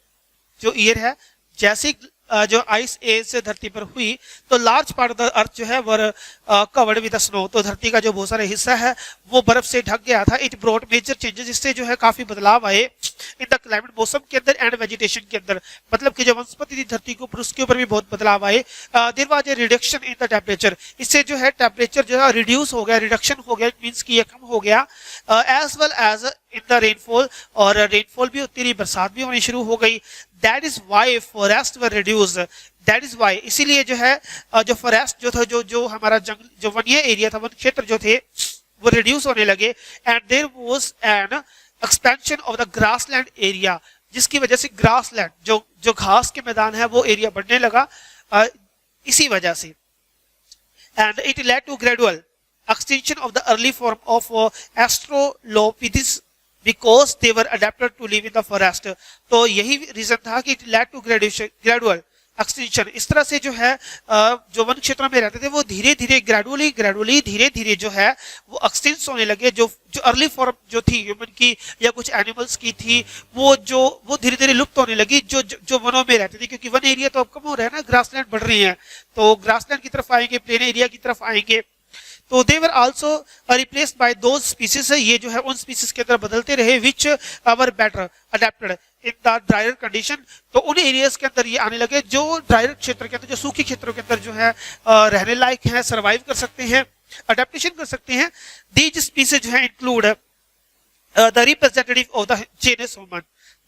जो ईयर है, जैसे जो आइस एज धरती पर हुई तो लार्ज पार्ट ऑफ द अर्थ जो है वर कवर्ड विद स्नो, तो धरती का जो बहुत सारा हिस्सा है वो बर्फ से ढक गया था. इट ब्रॉट मेजर चेंजेस, इससे जो है काफी बदलाव आए इन द क्लाइमेट, मौसम के अंदर एंड वेजिटेशन के अंदर, मतलब कि जो वनस्पति थी धरती के ऊपर उसके ऊपर भी बहुत बदलाव आए. There was a reduction in the temperature, इससे जो है टेम्परेचर जो है रिड्यूस हो गया, रिडक्शन हो गया, इट मींस कि ये कम हो गया. As well as in the rainfall, और रेनफॉल भी होती रही, बरसात भी होनी शुरू हो गई. That is why forests were reduced. That is why, इसीलिए जो है जो फॉरेस्ट जो था, जो हमारा जंगल जो वनीय एरिया था, वन क्षेत्र जो थे वो रिड्यूस होने लगे. And there was an expansion of the grassland area, जिसकी वजह से ग्रासलैंड जो घास के मैदान है वो एरिया बढ़ने लगा इसी वजह से. And it led to gradual extension of the early form of australopithecus because they were adapted to live in the forest. तो यही रीजन था कि it led to gradual extinction. इस तरह से जो है जो वन क्षेत्रों में रहते थे वो धीरे धीरे जो है वो एक्सटेंस होने लगे. जो अर्ली फॉर्म जो थी ह्यूमन की या कुछ एनिमल्स की थी वो धीरे धीरे लुप्त होने लगी जो वनों में रहते थे, क्योंकि वन एरिया तो अब कम हो रहा है ना, ग्रासलैंड बढ़ रही है, तो ग्रासलैंड की तरफ आएंगे, प्लेन एरिया की तरफ आएंगे. तो they were also replaced by those species, ये जो है उन स्पीसीज के अंदर बदलते रहे which were better adapted in the drier condition. तो उन एरियाज के अंदर ये आने लगे जो ड्रायर क्षेत्र के अंदर, जो सूखी क्षेत्रों के अंदर जो है रहने लायक हैं, सर्वाइव कर सकते हैं, अडेप्टेशन कर सकते हैं. दीज स्पीसीज जो है include the representative of the genus human,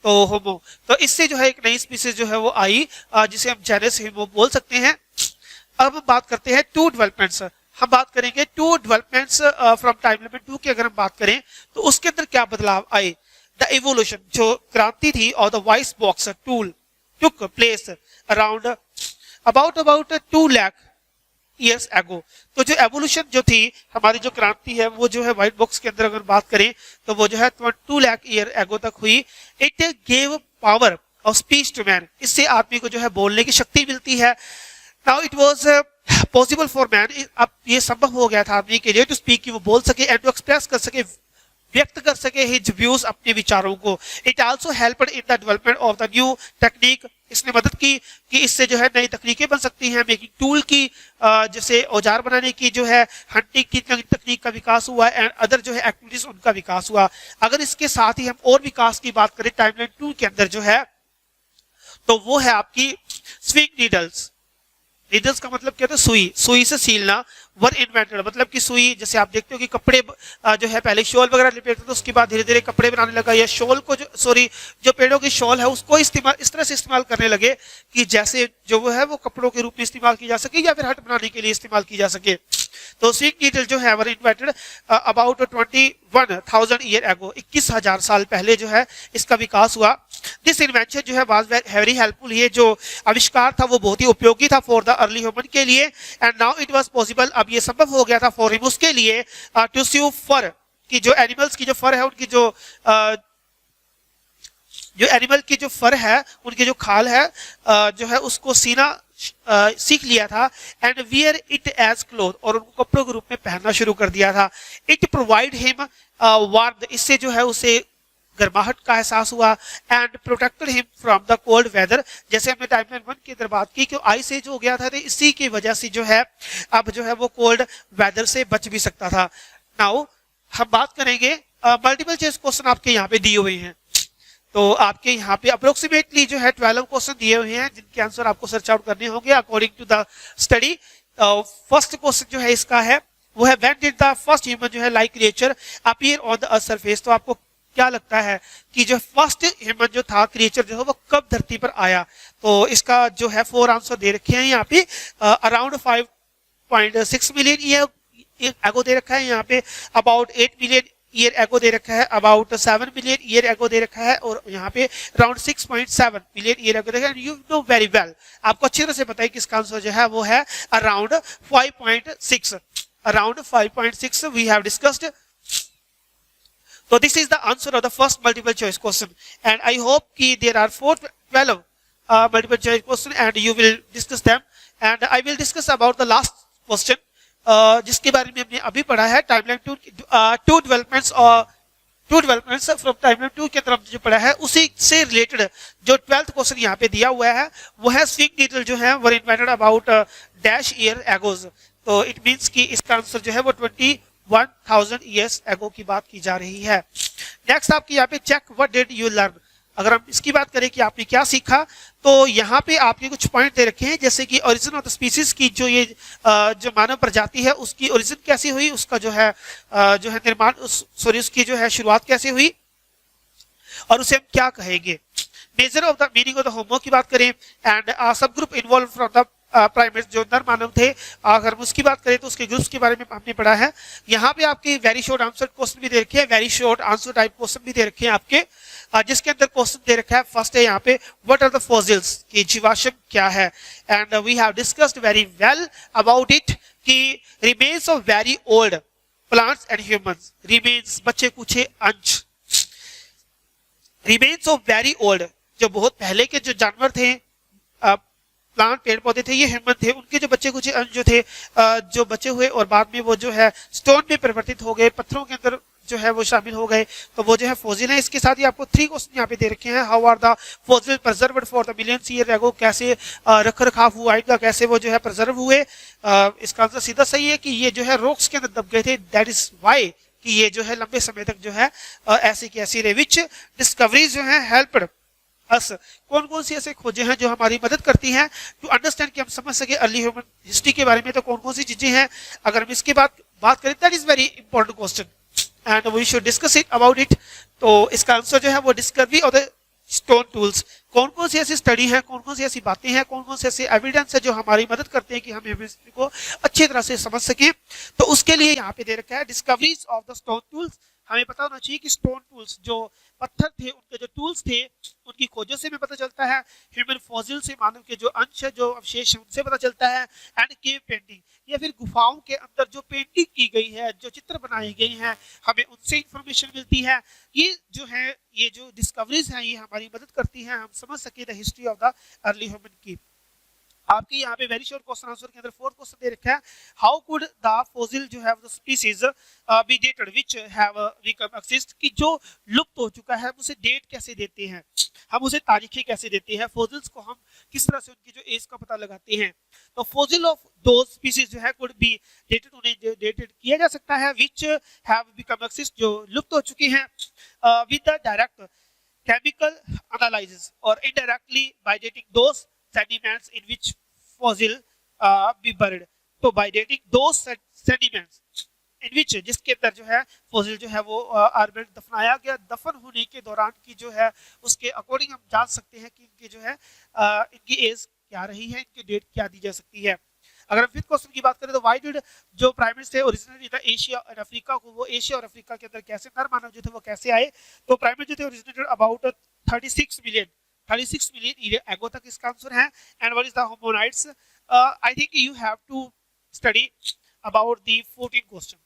तो होमो. तो इससे जो है एक नई स्पीसीज जो है वो आई जिसे हम जेनस होमो बोल सकते हैं. अब हम बात करते हैं टू डेवलपमेंट्स. हम बात करेंगे two developments from time limit 2 की अगर हम बात करें तो उसके अंदर क्या बदलाव आए. द इवोल्यूशन, जो क्रांति थी, और the voice box tool took place around about 2 lakh years ago. तो जो एवोल्यूशन जो थी, हमारी जो क्रांति है वो जो है व्हाइट बॉक्स के अंदर अगर बात करें तो वो जो है 2 लाख ईयर एगो तक हुई. It gave power of speech to man, इससे आदमी को जो है बोलने की शक्ति मिलती है. Now it was possible for man, अब ये संभव हो गया था आदमी के लिए टू स्पीक, कि वो बोल सके, एंड टू एक्सप्रेस कर सके, व्यक्त कर सके हिज व्यूज, अपने विचारों को. It also helped in the development of the new technique, इसने मदद की कि इससे जो है नई तकनीकें बन सकती हैं. मेकिंग टूल की, जैसे औजार बनाने की जो है, हंटिंग की तकनीक का विकास हुआ, एंड अदर जो है एक्टिविटीज उनका विकास हुआ. अगर इसके साथ ही हम और विकास की बात करें टाइमलाइन 2 के अंदर जो है, तो वो है आपकी स्विंग नीडल्स. नीडल्स का मतलब क्या था, सुई से सीलना. वर इन्वेंटेड, मतलब कि सुई, जैसे आप देखते हो कि कपड़े जो है पहले शॉल वगैरह लिपेटते थे, उसके बाद धीरे धीरे कपड़े बनाने लगा, या शॉल को जो पेड़ों की शॉल है उसको इस्तेमाल इस तरह से इस्तेमाल करने लगे कि जैसे जो वो है वो कपड़ों के रूप में इस्तेमाल की जा सके या फिर हट बनाने के लिए इस्तेमाल की जा सके. तो स्विंग नीडल जो है were invented about 21,000 year ago, 21,000 साल पहले जो है इसका विकास हुआ. दिस इन्वेंशन जो है वाज वेरी हेल्पफुल, ये जो आविष्कार था वो बहुत ही उपयोगी था फॉर द अर्ली ह्यूमन के लिए. And now it was possible, अब ये संभव हो गया था फॉर हिम उसके लिए टू स्यू फर, कि जो एनिमल्स की जो फर है उनकी जो एनिमल की जो फर है उनकी जो खाल है जो है उसको सीना सीख लिया था. And wear it as cloth, और उनको कपड़ों के रूप में पहनना शुरू कर दिया था. इट प्रोवाइड हिम वार्म, इससे जो है उसे गर्माहट का एहसास हुआ, and protected him from the cold weather. जैसे हमने टाइमलाइन 1 के अंदर बात की कि आइस एज हो गया था, तो इसी की वजह से जो है अब जो है वो कोल्ड वेदर से बच भी सकता था। नाउ हम बात करेंगे मल्टीपल चॉइस क्वेश्चन आपके यहाँ पे दिए हुए हैं। तो आपके यहाँ पे अप्रोक्सीमेटली जो है 12 क्वेश्चन दिए हुए हैं जिनके आंसर आपको सर्च आउट करने होंगे according to the study. First question जो है इसका है वो है when did the first human जो है like creature appear on the earth surface. तो आपको क्या लगता है कि जो फर्स्ट ह्यूमन जो था क्रिएचर जो है वो कब धरती पर आया? तो इसका जो है 4 आंसर दे रखे हैं यहाँ पे। अराउंड 5.6 मिलियन ईयर एगो दे रखा है, यहाँ पे अबाउट 8 मिलियन ईयर एगो दे रखा है, अबाउट 7 मिलियन ईयर एगो दे रखा है, और यहाँ पे अराउंड 6.7 मिलियन ईयर एगो दे रखा है। यू नो वेरी वेल, आपको अच्छी तरह से पता है कि इसका आंसर जो है वो है around 5.6। Around 5.6 we have discussed. So this is the answer of the first multiple choice question, and I hope कि there are 12 multiple choice question and you will discuss them, and I will discuss about the last question जिसके बारे में हमने अभी पढ़ा है timeline 2 developments और 2 developments from timeline 2 के तरफ जो पढ़ा है उसी से रिलेटेड जो 12th क्वेश्चन यहाँ पे दिया हुआ है वो है स्विंग नीडल जो है were invented about dash year egos. तो इट मीन्स कि इसका आंसर जो है वो 21,000 ईयर्स एगो की बात की जा रही है। नेक्स्ट आपकी यहाँ पे check what did you learn. अगर हम इसकी बात करें कि आपने क्या सीखा, तो यहाँ पे आपने कुछ पॉइंट दे रखे हैं जैसे कि ओरिजिन ऑफ द स्पीसीज की जो ये जो मानव प्रजाति है उसकी ओरिजिन कैसे हुई, उसका जो है निर्माण उसकी जो है शुरुआत कैसे हुई और उसे हम क्या कहेंगे। Measure of the meaning of the होमो की बात करें एंड सब group involve from the primates जो नर मानव थे, अगर हम उसकी बात करें तो उसके ग्रुप्स के बारे में हमने पढ़ा है। यहाँ पे आपके वेरी शॉर्ट आंसर क्वेश्चन भी दे रखे हैं, very short answer type question भी दे रखे हैं आपके, जिसके अंदर क्वेश्चन दे रखा है फर्स्ट है यहाँ पे व्हाट आर द फॉसिल्स की जीवाश्म क्या है, and we have discussed very well about it कि remains of very old plants and humans. Remains बच्चे कुछे अंश, रिमेन्स ऑफ वेरी ओल्ड जो बहुत पहले के जो जानवर थे, प्लांट पेड़ पौधे थे, ये ह्यूमन थे, उनके जो बच्चे कुछ अंश जो थे जो बचे हुए और बाद में वो जो है स्टोन में परिवर्तित हो गए, पत्थरों के अंदर जो है वो शामिल हो गए, तो वो जो है फॉसिल है। इसके साथ ही आपको 3 क्वेश्चन यहाँ पे दे रखे हैं। How are the fossil preserved for the millions year ago, कैसे रख रखाव हुआ इनका, कैसे वो जो है प्रिजर्व हुए। इसका आंसर सीधा सही है कि ये जो है रॉक्स के अंदर दब गए थे, दैट इज वाई कि ये जो है लंबे समय तक जो है ऐसी की ऐसी रहे। विच डिस्कवरीज जो है हेल्प्ड अस, कौन कौन सी ऐसे खोजें हैं जो हमारी मदद करती हैं टू अंडरस्टैंड कि हम समझ सके अर्ली ह्यूमन हिस्ट्री के बारे में। तो कौन कौन सी चीजें हैं, अगर हम इसकी बात करें that is very important question and we should discuss it about it. तो इसका आंसर जो है वो discovery of the stone tools. कौन कौन सी ऐसी स्टडी है, कौन कौन सी ऐसी बातें हैं, कौन कौन से ऐसे एविडेंस है जो हमारी मदद करते हैं कि हम हिस्ट्री को अच्छी तरह से समझ सकें। तो उसके लिए यहाँ पे दे रखा है discoveries of the stone tools. हमें पता होना चाहिए कि स्टोन टूल्स जो पत्थर थे उनके जो टूल्स थे उनकी खोजों से भी पता चलता है, ह्यूमन फॉसिल से मानव के जो अंश है जो अवशेष है उनसे पता चलता है, एंड केव पेंटिंग या फिर गुफाओं के अंदर जो पेंटिंग की गई है, जो चित्र बनाई गई हैं, हमें उनसे इंफॉर्मेशन मिलती है। ये जो है ये जो डिस्कवरीज हैं ये हमारी मदद करती हैं हम समझ सके the history of the early human की। आपके यहाँ पे वेरी शॉर्ट क्वेश्चन आंसर के अंदर 4th क्वेश्चन दे रखा है हाउ कुड द फॉसिल जो है species be dated which have become exist, कि जो लुप्त हो चुका है हम उसे डेट कैसे देते हैं, हम उसे तारीखें कैसे देते हैं, फॉसिल्स को हम किस तरह से उनकी जो एज का पता लगाते हैं। तो फॉसिल ऑफ दोज स्पीसीज जो है कुड बी डेटेड, उन्हें डेटेड किया जा सकता है व्हिच हैव बिकम एक्सिस्ट जो लुप्त हो चुकी हैं with the direct chemical analysis और indirectly by dating those sediments in which fossil be buried। तो by dating those sediments in which जिसके अंदर जो है फॉसिल जो है वो आर्बेट दफनाया गया, दफन होने के दौरान की जो है उसके अकॉर्डिंग हम जान सकते हैं कि इनकी जो है इनकी एज क्या रही है, इनकी डेट क्या दी जा सकती है। अगर हम 5th क्वेश्चन की बात करें तो व्हाई डिड जो प्राइमेट्स थे ओरिजिनली इन एशिया और अफ्रीका को, वो एशिया और अफ्रीका के अंदर कैसे नर मानव जो थे वो कैसे आए। तो प्राइमेट जो थे originated about 36 million year ago तक इसका आंसर है। And what is the hominids, I think you have to study about the 14 question.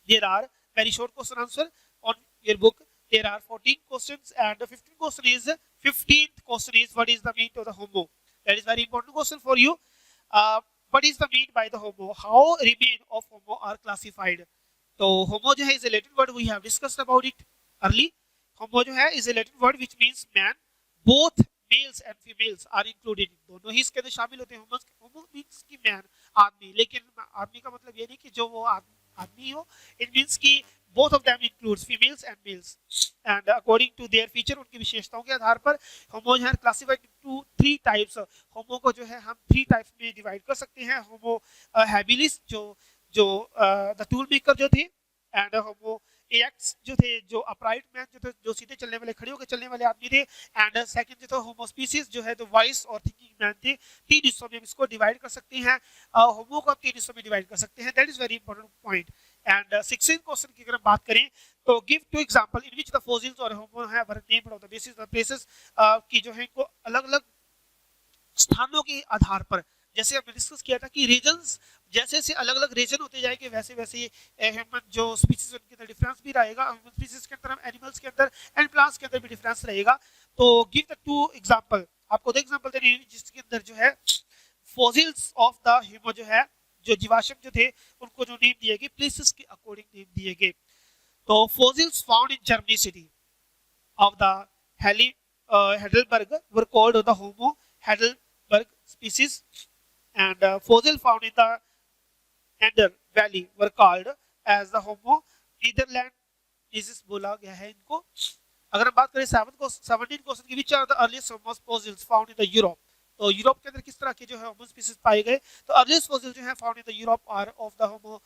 There are very short question answer on your book, there are 14 questions and the 15th question is what is the mean of the homo। that is very important question for you। what is the mean by the homo, how remain of homo are classified। तो homo जो है is a Latin word, we have discussed about it early। Homo जो है is a Latin word which means man, both males and females are included, दोनों ही इसके अंदर शामिल होते हैं। होमो मींस की मैन, आदमी, लेकिन आदमी का मतलब ये नहीं कि जो वो आदमी हो, इट मींस कि both of them includes females and males, and according to their feature, उनकी विशेषताओं के आधार पर होमो है classified into 3 types। होमो को जो है हम 3 टाइप्स में डिवाइड कर सकते हैं। होमो हैबिलिस जो द टूल मेकर जो थे, एंड होमो एएक्स जो थे, जो अपराइट मैन जो थे, जो सीधे चलने वाले, खड़े होकर चलने वाले आदमी थे, एंड सेकंड जो था होमो स्पीसीज जो है तो वाइस और थिंकिंग मैन थे। 3 हिस्सों में हम इसको डिवाइड कर सकते हैं, होमो को 3 हिस्सों में डिवाइड कर सकते हैं। That is very important point. And 16th question की अगर हम बात करें तो give 2 example in which the fossils और होमो है वर named on the basis of places, की जो है इनको अलग-अलग स्थानों के आधार पर, जैसे हमने डिस्कस किया था कि रीजन्स जैसे जैसे अलग-अलग रीजन होते जाएंगे वैसे वैसे ह्यूमन जो स्पीसीज उनके अंदर डिफरेंस भी रहेगा। ह्यूमन स्पीसीज के अंदर, एनिमल्स के अंदर एंड प्लांट्स के अंदर भी डिफरेंस रहेगा। तो गिव द 2 एग्जांपल, आपको 2 एग्जांपल देने हैं जिसके अंदर जो है फॉसिल्स ऑफ द ह्यूमन जो है, जो जीवाश्म जो थे उनको जो नेम दिए गए प्लेसेस के अकॉर्डिंग नेम दिए गए। तो fossils found in Germany city of the Heidelberg were called the Homo heidelberg species, and fossil found in the Ender Valley were called as the Homo Netherlandensis बोला गया है इनको। अगर हम बात करें 17th क्वेश्चन की, which are the earliest Homo fossils found in the Europe, तो यूरोप के अंदर किस तरह के जो है होमो स्पीसीज पाए गए। तो अर्लीस्ट फॉसिल जो है found in the Europe are of the homo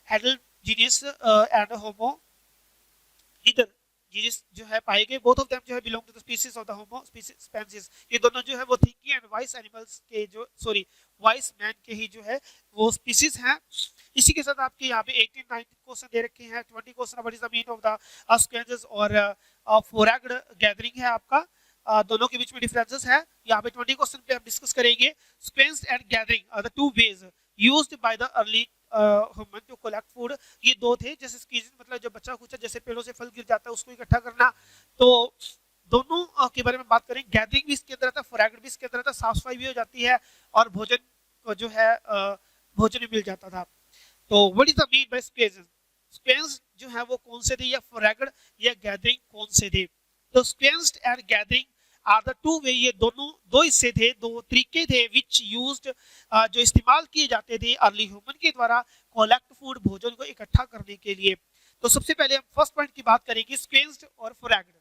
heidelgenus and homo neanderthalensis जो है पाए गए। बोथ ऑफ देम जो है belong to the species of the homo sapiens, ये दोनों जो है वो थिंकिंग एंड वाइस एनिमल्स के जो वाइस मैन के ही जो है वो स्पीसीज हैं। इसी के साथ आपके यहाँ पे 18 19 क्वेश्चन दे रखे हैं। 20 question what is the mean of the scavenges और फोरैग्ड गैदरिंग है आपका, दोनों के बीच में डिफरेंसेस है। यहाँ पे 20 क्वेश्चन पे हम डिस्कस करेंगे। Scavenged and gathering are the 2 ways used by the early human to collect food. ये 2 थे, जैसे स्क्वीजिंग मतलब जब बच्चा कुछ जैसे पेड़ों से फल गिर जाता है उसको इकट्ठा करना, तो दोनों के बारे में बात करें। गैदरिंग भी इसके अंदर आता है, फोरैग्ड भी इसके अंदर आता है, साफ सफाई भी हो जाती है और भोजन जो है भोजन भी मिल जाता था। तो what is the mean by scavenged, scavenged जो है वो कौन से थे, या फोरैग्ड या गैदरिंग कौन से थे। तो स्क्वेंज्ड एंड गैदरिंग आर द 2 वे, ये दोनों 2 हिस्से थे, 2 तरीके थे विच यूज्ड जो इस्तेमाल किए जाते थे अर्ली ह्यूमन के द्वारा कलेक्ट फूड, भोजन को इकट्ठा करने के लिए। तो सबसे पहले हम फर्स्ट पॉइंट की बात करेंगे, स्क्वेंज्ड और foraged.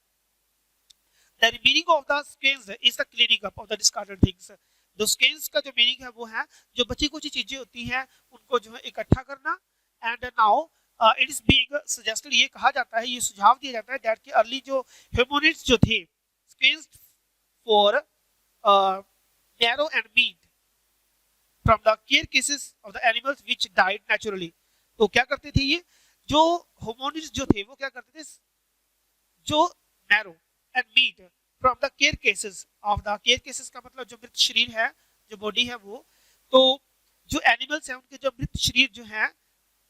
The meaning of the scavenged is the cleaning up of the discarded things. The scavenged का जो मीनिंग है वो है जो बची कुछ चीजें होती हैं उनको जो है इकट्ठा करना। And now it is being suggested, ये कहा जाता है, ये सुझाव दिया जाता है दैट कि अर्ली जो ह्यूमनिड्स जो थे स्क्वेंज्ड for marrow and meat from the carcasses of the animals which died naturally। तो क्या करते थे ये जो होमोनिड्स जो थे वो क्या करते थे, जो marrow and meat from the carcasses of the carcasses का मतलब जो मृत शरीर है, जो बॉडी है वो, तो जो एनिमल्स हैं उनके जो मृत शरीर जो है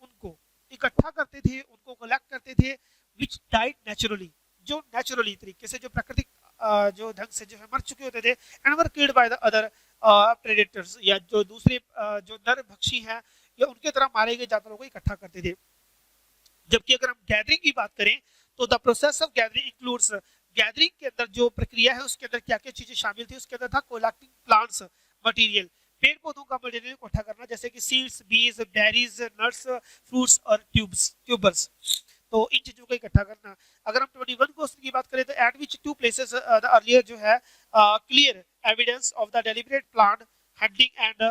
उनको इकट्ठा करते थे, उनको कलेक्ट करते थे, which died naturally, जो नेचुरली तरीके से, जो प्राकृतिक जो ढंग से जो है मर चुके होते थे, and were killed by the other predators, या जो दूसरे जो नर भक्षी हैं या उनके तरह मारे गए जानवरों को इकट्ठा करते थे। जबकि अगर हम गैदरिंग की बात करें तो the process of gathering includes, gathering के अंदर जो प्रक्रिया है उसके अंदर क्या क्या चीजें शामिल थी, उसके अंदर था कलेक्टिंग प्लांट्स मटेरियल, पेड़ पौधों का मटेरियल इकट्ठा करना, जैसे कि सीड्स, बीज, बेरीज, नट्स, फ्रूट्स और ट्यूबर्स, तो इन चीजों को इकट्ठा करना। अगर हम 21 क्वेश्चन की बात करें तो at which 2 places the earlier जो है clear evidence of the deliberate plant hunting and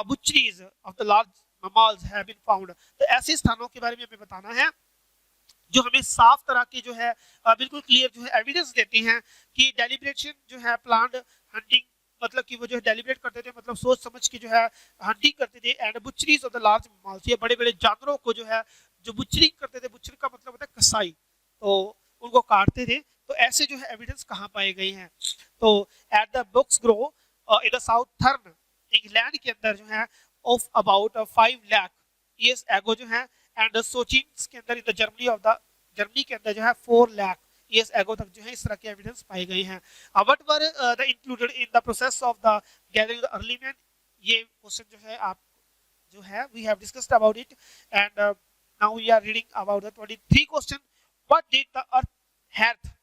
butcheries of the large mammals have been found। तो ऐसे स्थानों के बारे में हमें बताना है जो हमें साफ तरह की जो है बिल्कुल क्लियर जो है एविडेंस देते हैं कि डेलिब्रेशन जो है प्लांट हंटिंग, मतलब कि वो जो है डेलिब्रेट करते थे, मतलब सोच समझ के जो है हंटिंग करते थे, and butcheries of the large mammals, ये बड़े बड़े जानवरों को जो है जो बुचरिंग करते थे, बुचरी का मतलब होता है कसाई, तो उनको काटते थे। तो ऐसे जो है एविडेंस कहाँ पाए गए हैं, तो at the books grow in the southern England के अंदर जो है of about 5 lakh years ago जो है, एंड सोचिंग्स के अंदर इन द जर्मनी के अंदर जो है 4 लाख ईयर्स एगो तक जो है इस तरह के एविडेंस पाए गए हैं। What were the included in the process of the gathering the early man, ये क्वेश्चन जो है आप जो है we have discussed about it. And now we are reading about the 23 question, what did the earth hearth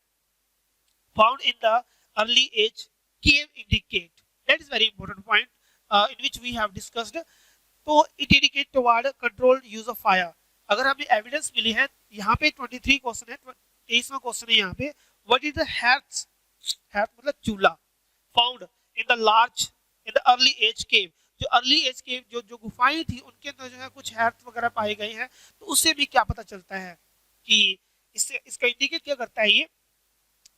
found in the early age cave indicate? That is very important point in which we have discussed. तो it indicate toward controlled use of fire. अगर हमें evidence मिली है, यहाँ पे 23 question है, 23वां question है यहाँ पे, what is the hearth? hearth मतलब चूल्हा, found in the large in the early age cave. जो अर्ली एज केव जो गुफाएं थी उनके अंदर जो है कुछ हेर्थ वगैरह पाए गए हैं, तो उससे भी क्या पता चलता है कि इससे इसका इंडिकेट क्या करता है, ये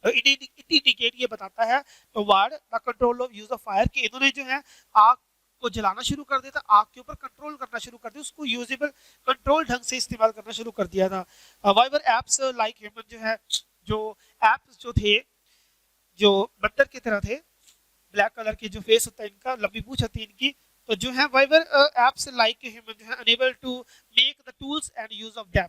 इंडिकेट ये बताता है toward the control of use of fire, कि इन्होंने जो है आग को जलाना शुरू कर दिया था, आग के ऊपर कंट्रोल करना शुरू कर दिया, उसको यूजेबल कंट्रोल ढंग से इस्तेमाल करना शुरू कर दिया था. वाइवर एप्स लाइक ह्यूमन जो है, जो एप्स जो थे जो बंदर की तरह थे, ब्लैक कलर की जो फेस होता है इनका, लंबी पूंछ होती है इनकी, तो जो है वाइवर एप्स लाइक ह्यूमन जो है unable to make the tools and use of them.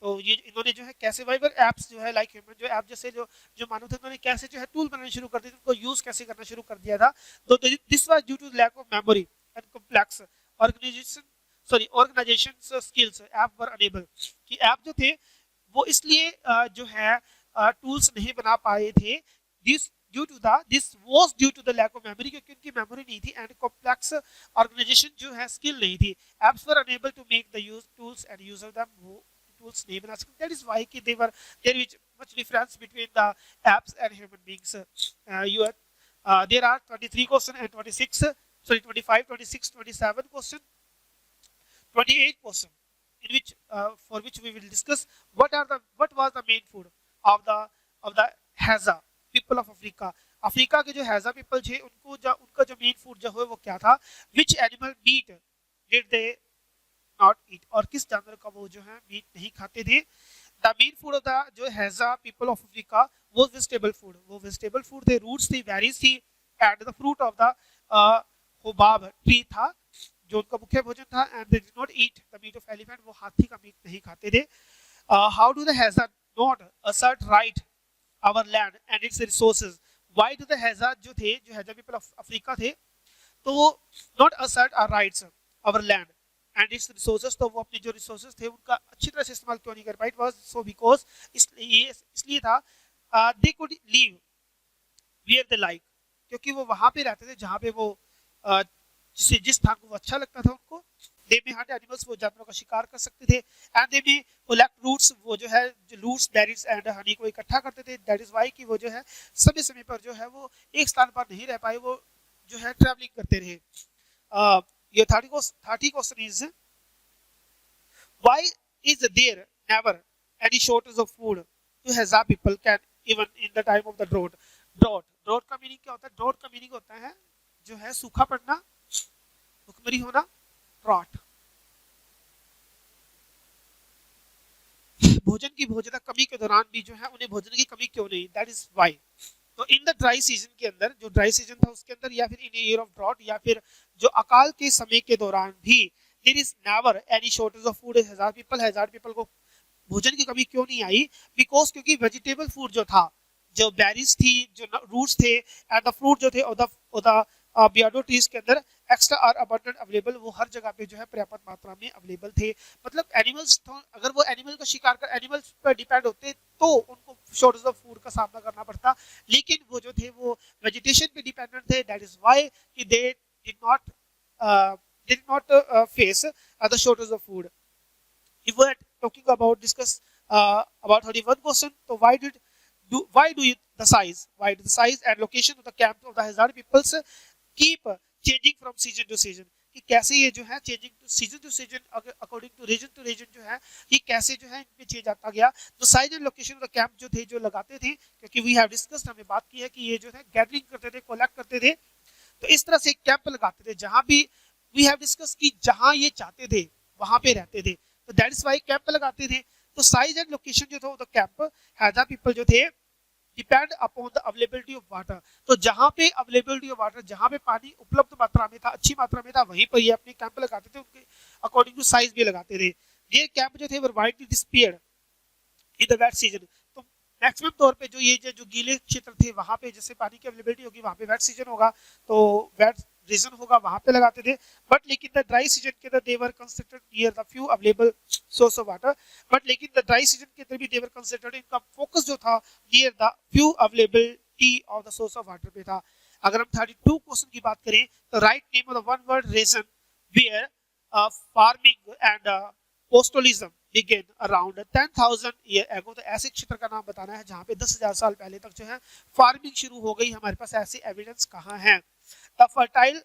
तो ये इन्होंने जो है कैसे वाइवर एप्स जो है लाइक ह्यूमन जो ऐप जैसे जो मानव थे, उन्होंने कैसे जो है टूल बनाना शुरू कर दिए, उनको यूज कैसे करना शुरू कर दिया था. तो this was due to lack of memory and complex organization skills ape were unable, कि ऐप जो थे वो इसलिए जो है टूल्स नहीं बना पाए थे. This was due to the lack of memory, क्योंकि उनकी मेमोरी नहीं थी, एंड कॉम्प्लेक्स ऑर्गेनाइजेशन जो है स्किल नहीं थी. Apes were unable to make the use tools and use of them, वो टूल्स नहीं बना सकते. दैट इज व्हाई कि there is much difference between the apps and human beings. There are 23 question and 25, 26, 27 question, 28 question in which for which we will discuss what was the main food of the Haza people of Africa. Africa के जो Hadza people थे उनका जो main food जो है वो क्या था. Which animal meet did they not eat, और किस जानवर का वो जो है मीट नहीं खाते थे. The main food of the जो हैजा पीपल ऑफ अफ्रीका वो वेजिटेबल फूड, वो वेजिटेबल फूड थे, रूट्स थी, बेरीज थी, and the fruit of the baobab tree था जो उनका मुख्य भोजन था. And they did not eat the meat of elephant, वो हाथी का मीट नहीं खाते थे. How do the Hadza not assert right our land and its resources? Why do the Haza जो थे, जो हैजा पीपल ऑफ अफ्रीका थे, तो वो not assert our rights our land and its resources, तो वो अपने जो resources थे उनका अच्छी तरह से इस्तेमाल क्यों नहीं कर पाए? It was so because इसलिए था they could live where they like, क्योंकि वो वहां पे रहते थे जहां पे वो जिस स्थान को वो अच्छा लगता था उनको. They may hunt animals, वो जानवरों का शिकार कर सकते थे. And they may collect roots, वो जो है जो roots, berries and honey को इकट्ठा करते थे. That is why कि वो जो है समय समय पर जो है वो एक स्थान पर नहीं रह पाए, वो जो है ट्रैवलिंग करते रहे. ये 30 question is why is there never any shortage of food to Haza people can even in the time of the drought. Drought का मीनिंग क्या होता है? ड्रॉट का मीनिंग होता है जो है सूखा पड़ना, भुखमरी होना, ड्रॉट. भोजन की भोजन कमी के दौरान भी जो है उन्हें भोजन की कमी क्यों नहीं? That is why. तो इन द ड्राई सीजन के अंदर, जो ड्राई सीजन था उसके अंदर, या फिर इन ईयर ऑफ ड्रॉट, या फिर जो अकाल के समय के दौरान भी there is never any shortage of food. हजार पीपल को भोजन की कमी क्यों नहीं आई? बिकॉज क्योंकि वेजिटेबल फूड जो था, जो बेरीज थी, जो रूट्स थे, एंड द फ्रूट जो थे और द बियाडो ट्रीज के अंदर एक्स्ट्रा और अबंडेंट अवेलेबल, वो हर जगह पे जो है पर्याप्त मात्रा में अवेलेबल थे. मतलब एनिमल्स तो अगर वो एनिमल का शिकार कर एनिमल्स पर डिपेंड होते तो उनको शॉर्टेज ऑफ फूड का सामना करना पड़ता, लेकिन वो जो थे वो वेजिटेशन पे डिपेंडेंट थे. दैट इज व्हाई कि दे did not face the shortage of food. If we are talking about discuss about 31 question, so why do the size and location of the camp of the Hazara peoples keep changing from season to season? कि कैसे ये जो है changing season to season according to region जो है ये कैसे जो है इनमें चेंज आता गया. तो size and location of the camp जो थे, जो लगाते थे, क्योंकि वी हैव डिस्कस्ड, हमने बात की है कि ये जो है गैदरिंग करते थे, कोलैक्ट करते थे, तो इस तरह से कैंप लगाते थे जहां भी वी हैव डिस्कस कि जहां ये चाहते थे वहां पे रहते थे. तो दैट इज व्हाई कैंप लगाते थे. तो साइज एंड लोकेशन जो था, तो कैंप हैजा पीपल जो थे depend upon the availability of water. तो जहां पे अवेलेबिलिटी ऑफ वाटर, जहां पे पानी उपलब्ध मात्रा में था, अच्छी मात्रा में था, वहीं पर ये अपने कैंप लगाते थे. उनके अकॉर्डिंग टू साइज भी लगाते थे. ये कैंप जो थे वो widely dispersed in the wet season. तो मैक्सिमम तौर पे जो ये जो गीले क्षेत्र थे वहां पे जैसे पानी की अवेलेबिलिटी होगी वहां पे वेट सीजन होगा, तो रीजन होगा वहां पे लगाते थे, बट लेकिन द ड्राई सीजन के अंदर they were considered near the few available source of water, but लेकिन द ड्राई सीजन के अंदर भी दे वर कंसिडर्ड, इनका फोकस जो था near the few availability of the source of water पे था। अगर हम 32 क्वेश्चन की बात करें तो right name of the one word region where farming and pastoralism began around 10,000 year ago. तो ऐसे क्षेत्र का नाम बताना है जहां पे 10,000 साल पहले तक जो है फार्मिंग शुरू हो गई। हमारे पास ऐसे एविडेंस कहां है? The fertile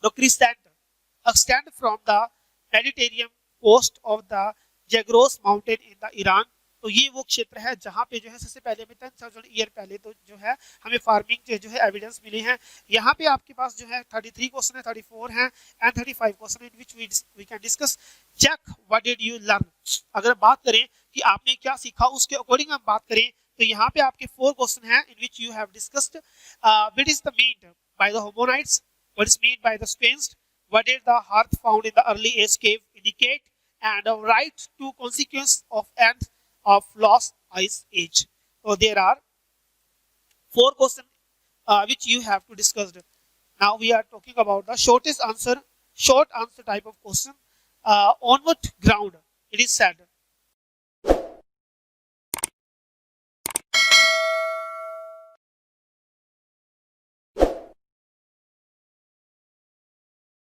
crescent extend from the Mediterranean coast of the Zagros mountain in the Iran। तो ये वो क्षेत्र है जहां पे जो है सबसे पहले में 10,000 ईयर पहले तो जो है हमें फार्मिंग के जो है एविडेंस मिले हैं। यहाँ पे आपके पास जो है 33 क्वेश्चन है, 34 हैं and 35 question in which we can discuss. Check what did you learn. अगर बात करें कि आपने क्या सीखा उसके अकॉर्डिंग हम बात करें तो यहाँ पे आपके 4 क्वेश्चन हैं in which you have discussed what is the mean by the hominids, what is mean by the scavenged, what did the hearth found in the early age cave indicate, and right to consequence of end of lost ice age। So there are 4 questions which you have to discuss. Now we are talking about the short answer type of question. On what ground it is said